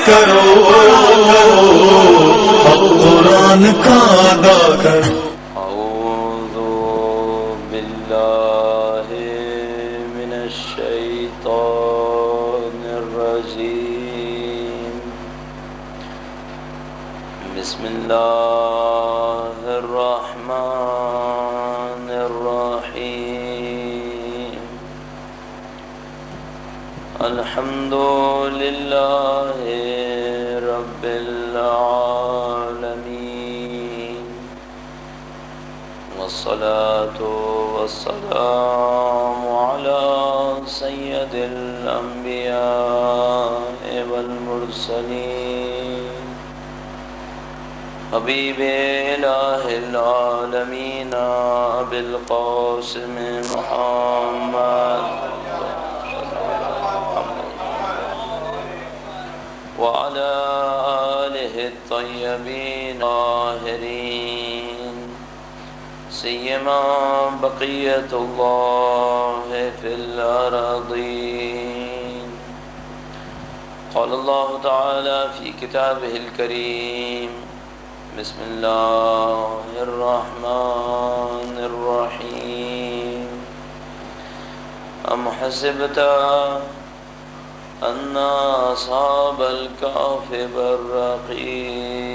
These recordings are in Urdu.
کرو، حق قرآن کا ادا کرو۔ اعوذ باللہ من الشیطان الرجیم، بسم اللہ الرحمن الرحیم، الحمد للہ رب العالمین، والصلاة والسلام على سید الانبیاء والمرسلین، حبیب الہ العالمین ابی القاسم محمد وعلى آلہ الطیبین الطاہرین، سیما بقیت اللہ فی الارضین۔ قال اللہ تعالی فی کتابہ الکریم، بسم اللہ الرحمن الرحیم، ام حسبت ان اصحاب الکہف والرقیم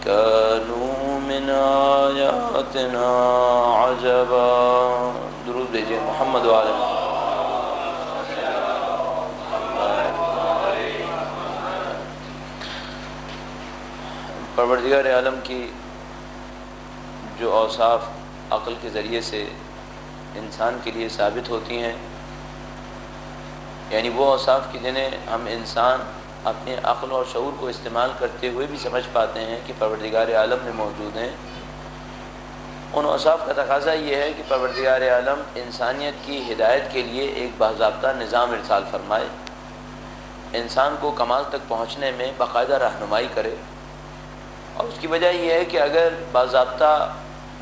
كانوا من آیاتنا عجبا۔ درود بھیجئے محمد وعلى پروردگار عالم کی جو اوصاف عقل کے ذریعے سے انسان کے لیے ثابت ہوتی ہیں، یعنی وہ اوصاف کی جنہیں ہم انسان اپنے عقل اور شعور کو استعمال کرتے ہوئے بھی سمجھ پاتے ہیں کہ پروردگار عالم میں موجود ہیں، ان اوصاف کا تقاضا یہ ہے کہ پروردگار عالم انسانیت کی ہدایت کے لیے ایک باضابطہ نظام ارسال فرمائے، انسان کو کمال تک پہنچنے میں باقاعدہ رہنمائی کرے۔ اور اس کی وجہ یہ ہے کہ اگر باضابطہ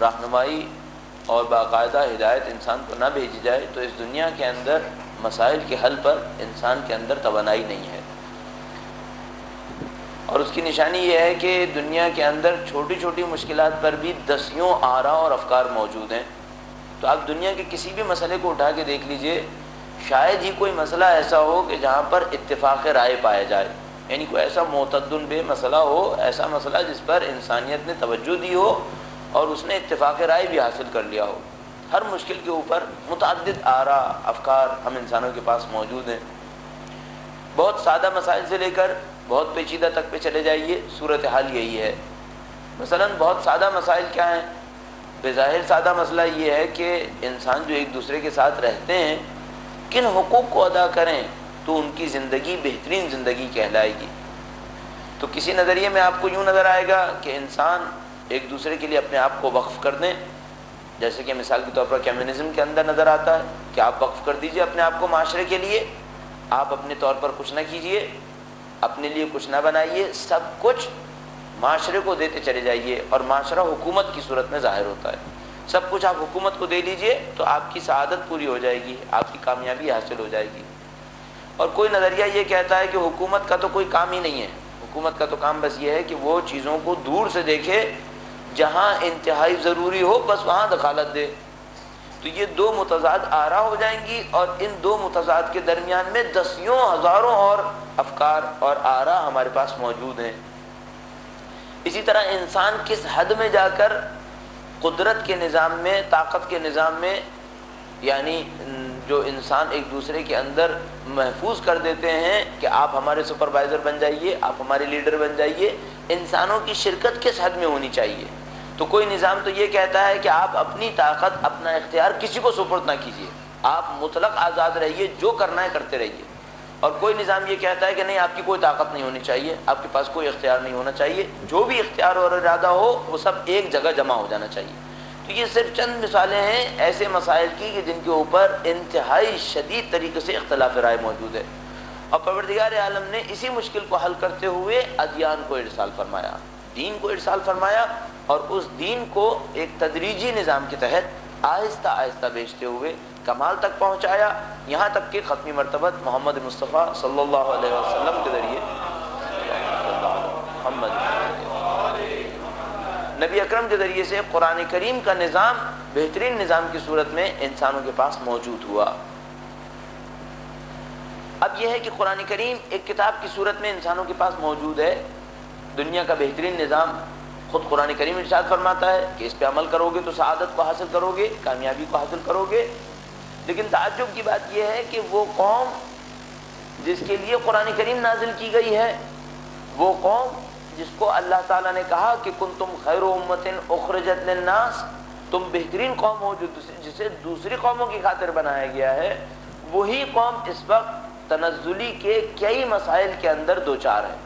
رہنمائی اور باقاعدہ ہدایت انسان کو نہ بھیجی جائے تو اس دنیا کے اندر مسائل کے حل پر انسان کے اندر توانائی نہیں ہے۔ اور اس کی نشانی یہ ہے کہ دنیا کے اندر چھوٹی چھوٹی مشکلات پر بھی دسیوں آراء اور افکار موجود ہیں۔ تو آپ دنیا کے کسی بھی مسئلے کو اٹھا کے دیکھ لیجئے، شاید ہی کوئی مسئلہ ایسا ہو کہ جہاں پر اتفاق رائے پایا جائے، یعنی کوئی ایسا معتدل بے مسئلہ ہو، ایسا مسئلہ جس پر انسانیت نے توجہ دی ہو اور اس نے اتفاق رائے بھی حاصل کر لیا ہو۔ ہر مشکل کے اوپر متعدد آراء افکار ہم انسانوں کے پاس موجود ہیں۔ بہت سادہ مسائل سے لے کر بہت پیچیدہ تک پہ چلے جائیے، صورتحال یہی ہے۔ مثلا بہت سادہ مسائل کیا ہیں؟ بظاہر سادہ مسئلہ یہ ہے کہ انسان جو ایک دوسرے کے ساتھ رہتے ہیں، کن حقوق کو ادا کریں تو ان کی زندگی بہترین زندگی کہلائے گی۔ تو کسی نظریے میں آپ کو یوں نظر آئے گا کہ انسان ایک دوسرے کے لیے اپنے آپ کو وقف کر دیں، جیسے کہ مثال کے طور پر کمیونزم کے اندر نظر آتا ہے کہ آپ وقف کر دیجئے اپنے آپ کو معاشرے کے لیے، آپ اپنے طور پر کچھ نہ کیجئے، اپنے لیے کچھ نہ بنائیے، سب کچھ معاشرے کو دیتے چلے جائیے، اور معاشرہ حکومت کی صورت میں ظاہر ہوتا ہے۔ سب کچھ آپ حکومت کو دے لیجئے تو آپ کی سعادت پوری ہو جائے گی، آپ کی کامیابی حاصل ہو جائے گی۔ اور کوئی نظریہ یہ کہتا ہے کہ حکومت کا تو کوئی کام ہی نہیں ہے، حکومت کا تو کام بس یہ ہے کہ وہ چیزوں کو دور سے دیکھے، جہاں انتہائی ضروری ہو بس وہاں دخالت دے۔ تو یہ دو متضاد آراء ہو جائیں گی، اور ان دو متضاد کے درمیان میں دسیوں ہزاروں اور افکار اور آراء ہمارے پاس موجود ہیں۔ اسی طرح انسان کس حد میں جا کر قدرت کے نظام میں، طاقت کے نظام میں، یعنی جو انسان ایک دوسرے کے اندر محفوظ کر دیتے ہیں کہ آپ ہمارے سپروائزر بن جائیے، آپ ہمارے لیڈر بن جائیے، انسانوں کی شرکت کس حد میں ہونی چاہیے۔ تو کوئی نظام تو یہ کہتا ہے کہ آپ اپنی طاقت، اپنا اختیار کسی کو سپرد نہ کیجیے، آپ مطلق آزاد رہیے، جو کرنا ہے کرتے رہیے۔ اور کوئی نظام یہ کہتا ہے کہ نہیں، آپ کی کوئی طاقت نہیں ہونی چاہیے، آپ کے پاس کوئی اختیار نہیں ہونا چاہیے، جو بھی اختیار اور ارادہ ہو وہ سب ایک جگہ جمع ہو جانا چاہیے۔ تو یہ صرف چند مثالیں ہیں ایسے مسائل کی کہ جن کے اوپر انتہائی شدید طریقے سے اختلاف رائے موجود ہے، اور پروردگار عالم نے اسی مشکل کو حل کرتے ہوئے ادیان کو ارسال فرمایا، دین کو ارسال فرمایا، اور اس دین کو ایک تدریجی نظام کے تحت آہستہ آہستہ بیچتے ہوئے کمال تک پہنچایا، یہاں تک کہ ختمی مرتبت محمد مصطفیٰ صلی اللہ علیہ وسلم کے ذریعے نبی اکرم کے ذریعے سے قرآن کریم کا نظام بہترین نظام کی صورت میں انسانوں کے پاس موجود ہوا۔ اب یہ ہے کہ قرآن کریم ایک کتاب کی صورت میں انسانوں کے پاس موجود ہے، دنیا کا بہترین نظام خود قرآن کریم ارشاد فرماتا ہے کہ اس پہ عمل کرو گے تو سعادت کو حاصل کرو گے، کامیابی کو حاصل کرو گے۔ لیکن تعجب کی بات یہ ہے کہ وہ قوم جس کے لیے قرآن کریم نازل کی گئی ہے، وہ قوم جس کو اللہ تعالیٰ نے کہا کہ کنتم خیر امۃ اخرجت للناس، تم بہترین قوم ہو جسے دوسری قوموں کی خاطر بنایا گیا ہے، وہی قوم اس وقت تنزلی کے کئی مسائل کے اندر دوچار ہے۔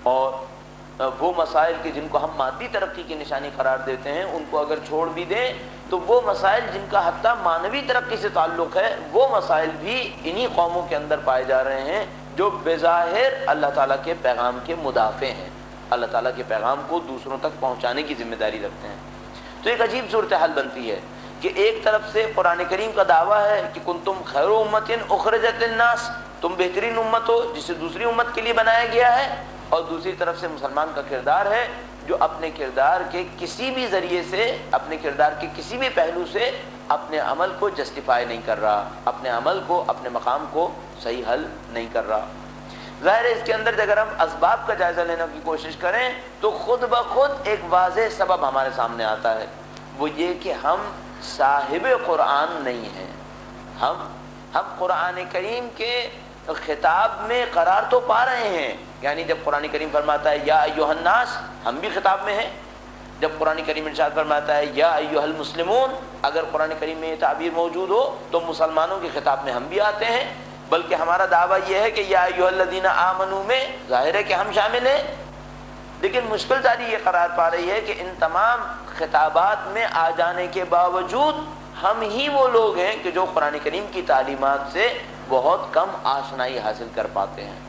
اور وہ مسائل کہ جن کو ہم مادی ترقی کی نشانی قرار دیتے ہیں، ان کو اگر چھوڑ بھی دیں تو وہ مسائل جن کا حتیٰ مانوی ترقی سے تعلق ہے، وہ مسائل بھی انہی قوموں کے اندر پائے جا رہے ہیں جو بظاہر اللہ تعالیٰ کے پیغام کے مدافع ہیں، اللہ تعالیٰ کے پیغام کو دوسروں تک پہنچانے کی ذمہ داری رکھتے ہیں۔ تو ایک عجیب صورتحال بنتی ہے کہ ایک طرف سے قرآن کریم کا دعویٰ ہے کہ کنتم خیر امۃ اخرجت للناس، تم بہترین امت ہو جسے دوسری امت کے لیے بنایا گیا ہے، اور دوسری طرف سے مسلمان کا کردار ہے جو اپنے کردار کے کسی بھی ذریعے سے، اپنے کردار کے کسی بھی پہلو سے اپنے عمل کو جسٹیفائی نہیں کر رہا، اپنے عمل کو، اپنے مقام کو صحیح حل نہیں کر رہا۔ ظاہر ہے اس کے اندر اگر ہم اسباب کا جائزہ لینے کی کوشش کریں تو خود بخود ایک واضح سبب ہمارے سامنے آتا ہے، وہ یہ کہ ہم صاحب قرآن نہیں ہیں۔ ہم قرآن کریم کے خطاب میں قرار تو پا رہے ہیں، یعنی جب قرآن کریم فرماتا ہے یا ایھا الناس، ہم بھی خطاب میں ہیں۔ جب قرآن کریم ارشاد فرماتا ہے یا ایھا المسلمون، اگر قرآن کریم میں یہ تعبیر موجود ہو تو مسلمانوں کے خطاب میں ہم بھی آتے ہیں، بلکہ ہمارا دعویٰ یہ ہے کہ یا ایھا الذین آمنوا میں ظاہر ہے کہ ہم شامل ہیں۔ لیکن مشکل داری یہ قرار پا رہی ہے کہ ان تمام خطابات میں آ جانے کے باوجود ہم ہی وہ لوگ ہیں کہ جو قرآن کریم کی تعلیمات سے بہت کم آشنائی حاصل کر پاتے ہیں،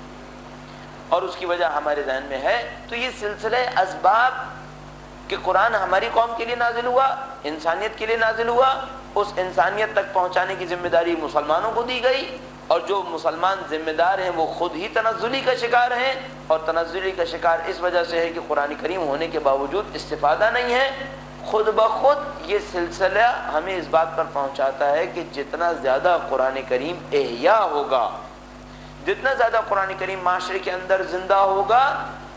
اور اس کی وجہ ہمارے ذہن میں ہے۔ تو یہ سلسلہ اسباب کہ قرآن ہماری قوم کے لیے نازل ہوا، انسانیت کے لیے نازل ہوا، اس انسانیت تک پہنچانے کی ذمہ داری مسلمانوں کو دی گئی، اور جو مسلمان ذمہ دار ہیں وہ خود ہی تنزلی کا شکار ہیں، اور تنزلی کا شکار اس وجہ سے ہے کہ قرآن کریم ہونے کے باوجود استفادہ نہیں ہے۔ خود بخود یہ سلسلہ ہمیں اس بات پر پہنچاتا ہے کہ جتنا زیادہ قرآن کریم احیاء ہوگا، جتنا زیادہ قرآن کریم معاشرے کے اندر زندہ ہوگا،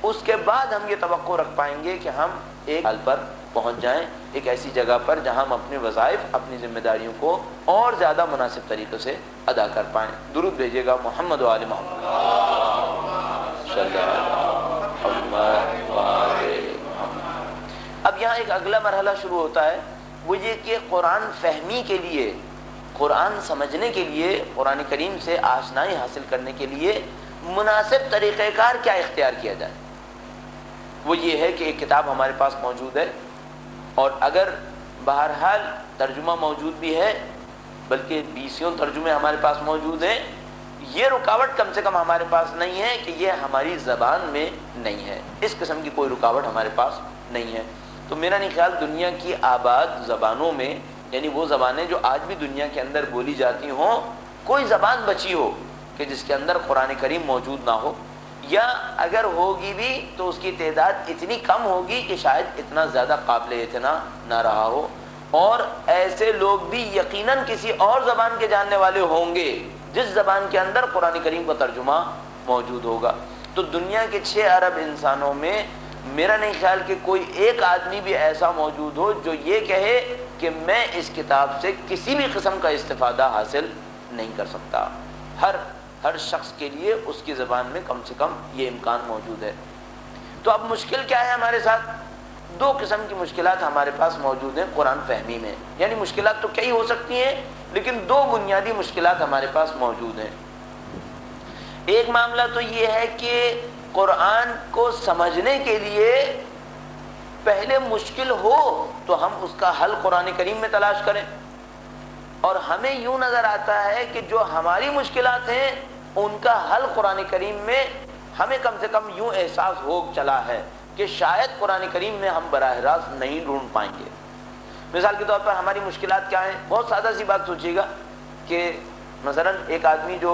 اس کے بعد ہم یہ توقع رکھ پائیں گے کہ ہم ایک حل پر پہنچ جائیں، ایک ایسی جگہ پر جہاں ہم اپنے وظائف، اپنی ذمہ داریوں کو اور زیادہ مناسب طریقے سے ادا کر پائیں۔ درود بھیجیے گا محمد و آل محمد صلی اللہ علیہ وسلم۔ اب یہاں ایک اگلا مرحلہ شروع ہوتا ہے، وہ یہ کہ قرآن فہمی کے لیے، قرآن سمجھنے کے لیے، قرآن کریم سے آشنائی حاصل کرنے کے لیے مناسب طریقہ کار کیا اختیار کیا جائے۔ وہ یہ ہے کہ ایک کتاب ہمارے پاس موجود ہے، اور اگر بہرحال ترجمہ موجود بھی ہے، بلکہ 20 ترجمے ہمارے پاس موجود ہیں، یہ رکاوٹ کم سے کم ہمارے پاس نہیں ہے کہ یہ ہماری زبان میں نہیں ہے، اس قسم کی کوئی رکاوٹ ہمارے پاس نہیں ہے۔ تو میرا نہیں خیال دنیا کی آباد زبانوں میں، یعنی وہ زبانیں جو آج بھی دنیا کے اندر بولی جاتی ہوں، کوئی زبان بچی ہو کہ جس کے اندر قرآن کریم موجود نہ ہو، یا اگر ہوگی بھی تو اس کی تعداد اتنی کم ہوگی کہ شاید اتنا زیادہ قابل اعتنا نہ رہا ہو، اور ایسے لوگ بھی یقیناً کسی اور زبان کے جاننے والے ہوں گے جس زبان کے اندر قرآن کریم کا ترجمہ موجود ہوگا۔ تو دنیا کے 6 ارب انسانوں میں میرا نہیں خیال کہ کوئی ایک آدمی بھی ایسا موجود ہو جو یہ کہے کہ میں اس کتاب سے کسی بھی قسم کا استفادہ حاصل نہیں کر سکتا۔ ہر شخص کے لیے اس کی زبان میں کم سے کم یہ امکان موجود ہے۔ تو اب مشکل کیا ہے ہمارے ساتھ؟ 2 قسم کی مشکلات ہمارے پاس موجود ہیں قرآن فہمی میں، یعنی مشکلات تو کئی ہو سکتی ہیں لیکن 2 بنیادی مشکلات ہمارے پاس موجود ہیں۔ ایک معاملہ تو یہ ہے کہ قرآن کو سمجھنے کے لیے پہلے مشکل ہو تو ہم اس کا حل قرآن کریم میں تلاش کریں، اور ہمیں یوں نظر آتا ہے کہ جو ہماری مشکلات ہیں ان کا حل قرآن کریم میں ہمیں کم سے کم یوں احساس ہو چلا ہے کہ شاید قرآن کریم میں ہم براہ راست نہیں ڈھونڈ پائیں گے۔ مثال کے طور پر ہماری مشکلات کیا ہیں؟ بہت سادہ سی بات سوچیے گا کہ مثلا ایک آدمی جو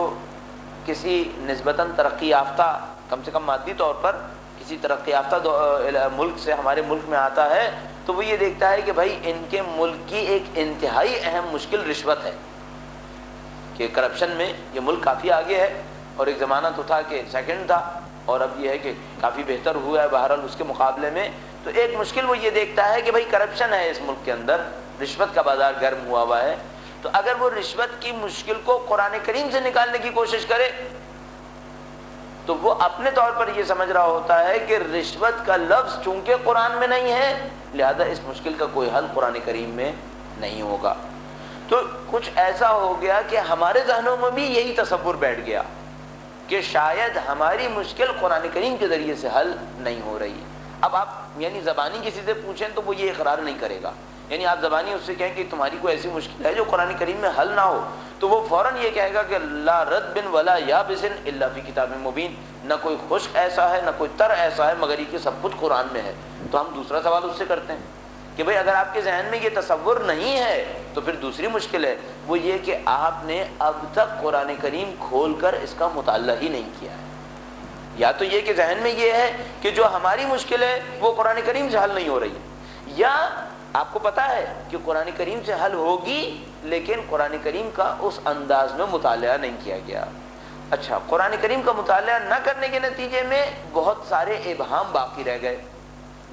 کسی نسبتاً ترقی یافتہ، کم سے کم مادی طور پر کسی ترقی یافتہ ملک سے ہمارے ملک میں آتا ہے، تو وہ یہ دیکھتا ہے کہ بھائی ان کے ملک کی ایک انتہائی اہم مشکل رشوت ہے، کہ کرپشن میں یہ ملک کافی آگے ہے، اور ایک زمانہ تو تھا کہ سیکنڈ تھا، اور اب یہ ہے کہ کافی بہتر ہوا ہے بہرحال اس کے مقابلے میں۔ تو ایک مشکل وہ یہ دیکھتا ہے کہ بھائی کرپشن ہے اس ملک کے اندر، رشوت کا بازار گرم ہوا ہے، تو اگر وہ رشوت کی مشکل کو قرآن کریم سے نکالنے کی کوشش کرے تو وہ اپنے طور پر یہ سمجھ رہا ہوتا ہے کہ رشوت کا لفظ چونکہ قرآن میں نہیں ہے لہذا اس مشکل کا کوئی حل قرآن کریم میں نہیں ہوگا۔ تو کچھ ایسا ہو گیا کہ ہمارے ذہنوں میں بھی یہی تصور بیٹھ گیا کہ شاید ہماری مشکل قرآن کریم کے ذریعے سے حل نہیں ہو رہی۔ اب آپ یعنی زبانی کسی سے پوچھیں تو وہ یہ اقرار نہیں کرے گا، یعنی آپ زبانی اس سے کہیں کہ تمہاری کوئی ایسی مشکل ہے جو قرآن کریم میں حل نہ ہو، تو وہ فوراً یہ کہے گا کہ لا رد بن ولا یابس الا فی کتاب مبین، نہ کوئی خشک ایسا ہے نہ کوئی تر ایسا ہے مگر یہ کہ سب کچھ قرآن میں ہے۔ تو ہم دوسرا سوال اس سے کرتے ہیں کہ بھئی اگر آپ کے ذہن میں یہ تصور نہیں ہے تو پھر دوسری مشکل ہے، وہ یہ کہ آپ نے اب تک قرآن کریم کھول کر اس کا مطالعہ ہی نہیں کیا ہے۔ یا تو یہ کہ ذہن میں یہ ہے کہ جو ہماری مشکل ہے وہ قرآن کریم سے حل نہیں ہو رہی ہے، یا آپ کو پتا ہے کہ قرآن کریم سے حل ہوگی لیکن قرآن کریم کا اس انداز میں مطالعہ نہیں کیا گیا۔ اچھا، قرآن کریم کا مطالعہ نہ کرنے کے نتیجے میں بہت سارے ابہام باقی رہ گئے،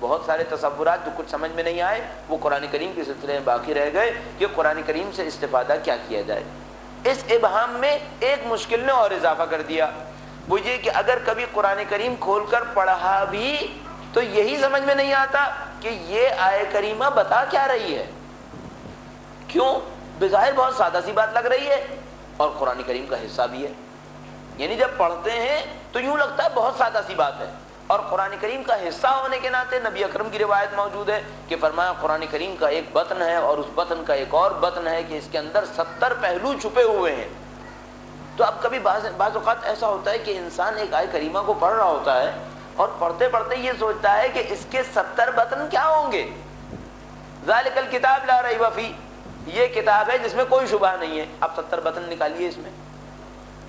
بہت سارے تصورات جو کچھ سمجھ میں نہیں آئے وہ قرآن کریم کے سلسلے میں باقی رہ گئے کہ قرآن کریم سے استفادہ کیا کیا جائے۔ اس ابہام میں ایک مشکل نے اور اضافہ کر دیا، وہ یہ کہ اگر کبھی قرآن کریم کھول کر پڑھا بھی تو یہی سمجھ میں نہیں آتا کہ یہ آیہ کریمہ بتا کیا رہی ہے۔ کیوں؟ بظاہر بہت سادہ سی بات لگ رہی ہے اور قرآن کریم کا حصہ بھی ہے، یعنی جب پڑھتے ہیں تو یوں لگتا ہے بہت سادہ سی بات ہے، اور قرآن کریم کا حصہ ہونے کے ناطے نبی اکرم کی روایت موجود ہے کہ فرمایا قرآن کریم کا ایک بطن ہے اور اس بطن کا ایک اور بطن ہے کہ اس کے اندر 70 پہلو چھپے ہوئے ہیں۔ تو اب کبھی بعض اوقات ایسا ہوتا ہے کہ انسان ایک آیہ کریمہ کو پڑھ رہا ہوتا ہے اور پڑھتے پڑھتے یہ سوچتا ہے کہ اس کے 70 بطن کیا ہوں گے۔ ذالک الکتاب لا ریب فیہ، یہ کتاب ہے جس میں کوئی شبہ نہیں ہے، اب 70 بطن نکالیے، اس میں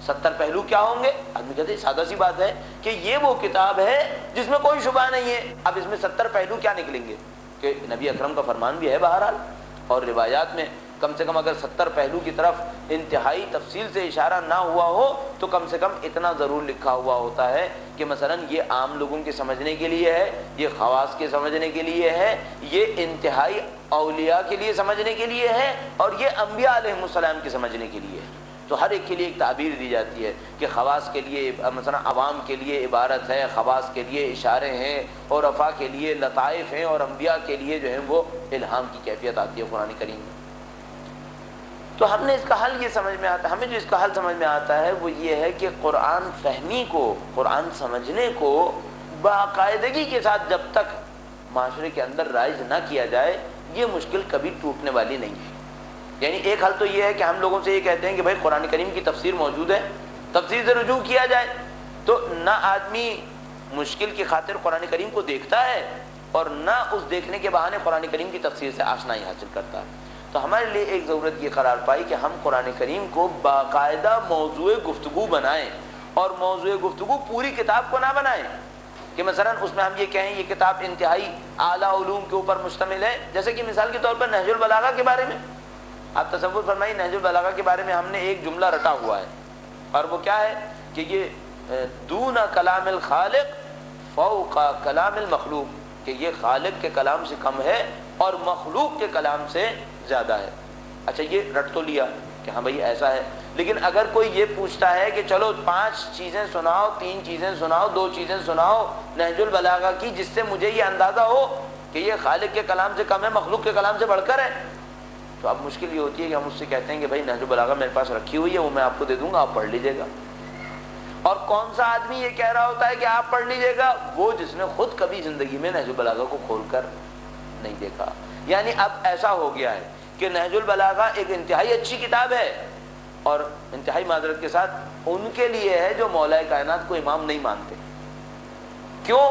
70 پہلو کیا ہوں گے؟ آدمی کہتے ہیں سادہ سی بات ہے کہ یہ وہ کتاب ہے جس میں کوئی شبہ نہیں ہے، اب اس میں 70 پہلو کیا نکلیں گے؟ کہ نبی اکرم کا فرمان بھی ہے بہرحال، اور روایات میں کم سے کم اگر 70 پہلو کی طرف انتہائی تفصیل سے اشارہ نہ ہوا ہو تو کم سے کم اتنا ضرور لکھا ہوا ہوتا ہے کہ مثلا یہ عام لوگوں کے سمجھنے کے لیے ہے، یہ خواص کے سمجھنے کے لیے ہے، یہ انتہائی اولیاء کے لیے سمجھنے کے لیے ہے، اور یہ انبیاء علیہ السلام کے سمجھنے کے لیے ہے۔ تو ہر ایک کے لیے ایک تعبیر دی جاتی ہے کہ خواص کے لیے مثلا عوام کے لیے عبارت ہے، خواص کے لیے اشارے ہیں، اور عرفاء کے لیے لطائف ہیں، اور انبیاء کے لیے جو ہے وہ الہام کی کیفیت آتی ہے قرآن کریم میں۔ تو ہم نے اس کا حل یہ سمجھ میں آتا ہے، ہمیں جو اس کا حل سمجھ میں آتا ہے وہ یہ ہے کہ قرآن فہمی کو، قرآن سمجھنے کو باقاعدگی کے ساتھ جب تک معاشرے کے اندر رائج نہ کیا جائے یہ مشکل کبھی ٹوٹنے والی نہیں ہے۔ یعنی ایک حل تو یہ ہے کہ ہم لوگوں سے یہ کہتے ہیں کہ بھائی قرآن کریم کی تفسیر موجود ہے، تفسیر سے رجوع کیا جائے، تو نہ آدمی مشکل کی خاطر قرآن کریم کو دیکھتا ہے اور نہ اس دیکھنے کے بہانے قرآن کریم کی تفسیر سے آشنائی حاصل کرتا ہے۔ تو ہمارے لیے ایک ضرورت یہ قرار پائی کہ ہم قرآن کریم کو باقاعدہ موضوع گفتگو بنائیں، اور موضوع گفتگو پوری کتاب کو نہ بنائیں کہ مثلا اس میں ہم یہ کہیں یہ کتاب انتہائی اعلیٰ علوم کے اوپر مشتمل ہے، جیسے کہ مثال کے طور پر نہج البلاغہ کے بارے میں آپ تصور فرمائیے، نہج البلاغہ کے بارے میں ہم نے ایک جملہ رٹا ہوا ہے، اور وہ کیا ہے کہ یہ دون کلام الخالق فوق کلام المخلوق، کہ یہ خالق کے کلام سے کم ہے اور مخلوق کے کلام سے زیادہ ہے۔ اچھا، یہ رٹ تو لیا کہ ہاں بھائی ایسا ہے، لیکن اگر کوئی یہ پوچھتا ہے کہ چلو 5 چیزیں سناؤ، 3 چیزیں سناؤ، 2 چیزیں سناؤ نہج البلاغہ کی جس سے مجھے یہ اندازہ ہو کہ یہ خالق کے کلام سے کم ہے، مخلوق کے کلام سے بڑھ کر ہے، تو اب مشکل یہ ہوتی ہے کہ ہم اس سے کہتے ہیں کہ بھائی نہج البلاغہ میرے پاس رکھی ہوئی ہے، وہ میں آپ کو دے دوں گا، آپ پڑھ لیجیے گا۔ اور کون سا آدمی یہ کہہ رہا ہوتا ہے کہ آپ پڑھ لیجیے گا؟ وہ جس نے خود کبھی زندگی میں نہج البلاغہ کو کھول کر نہیں دیکھا۔ یعنی اب ایسا ہو گیا ہے کہ نہج البلاغہ ایک انتہائی اچھی کتاب ہے، اور انتہائی معذرت کے ساتھ ان کے لیے ہے جو مولا کائنات کو امام نہیں مانتے۔ کیوں؟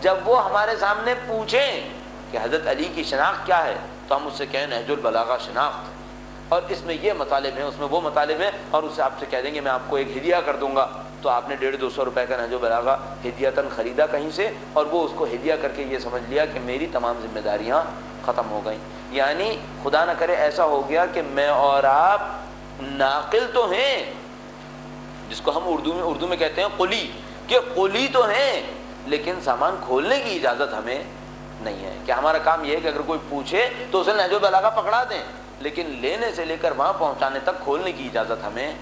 جب وہ ہمارے سامنے پوچھیں کہ حضرت علی کی شناخت کیا ہے، تو ہم اس سے کہیں نہج البلاغہ شناخت، اور اس میں یہ مطالب ہیں، اس میں وہ مطالب ہیں، اور اسے آپ سے کہہ دیں گے میں آپ کو ایک ہدیہ کر دوں گا، تو آپ نے 150-200 روپے کا نہج البلاغہ ہدیتاً خریدا کہیں سے، اور وہ اس کو ہدیہ کر کے یہ سمجھ لیا کہ میری تمام ذمہ داریاں ختم ہو گئیں. یعنی خدا نہ کرے ایسا ہو گیا کہ میں اور آپ ناقل تو ہیں، جس کو ہم اردو میں کہتے ہیں قلی، کہ قلی تو ہیں، لیکن سامان کھولنے کی اجازت ہمیں نہیں ہے. کہ ہمارا کام یہ ہے کہ اگر کوئی پوچھے تو اسے نہج البلاغہ پکڑا دیں، لیکن لینے سے لے کر وہاں پہنچانے تک کھولنے کی اجازت ہمیں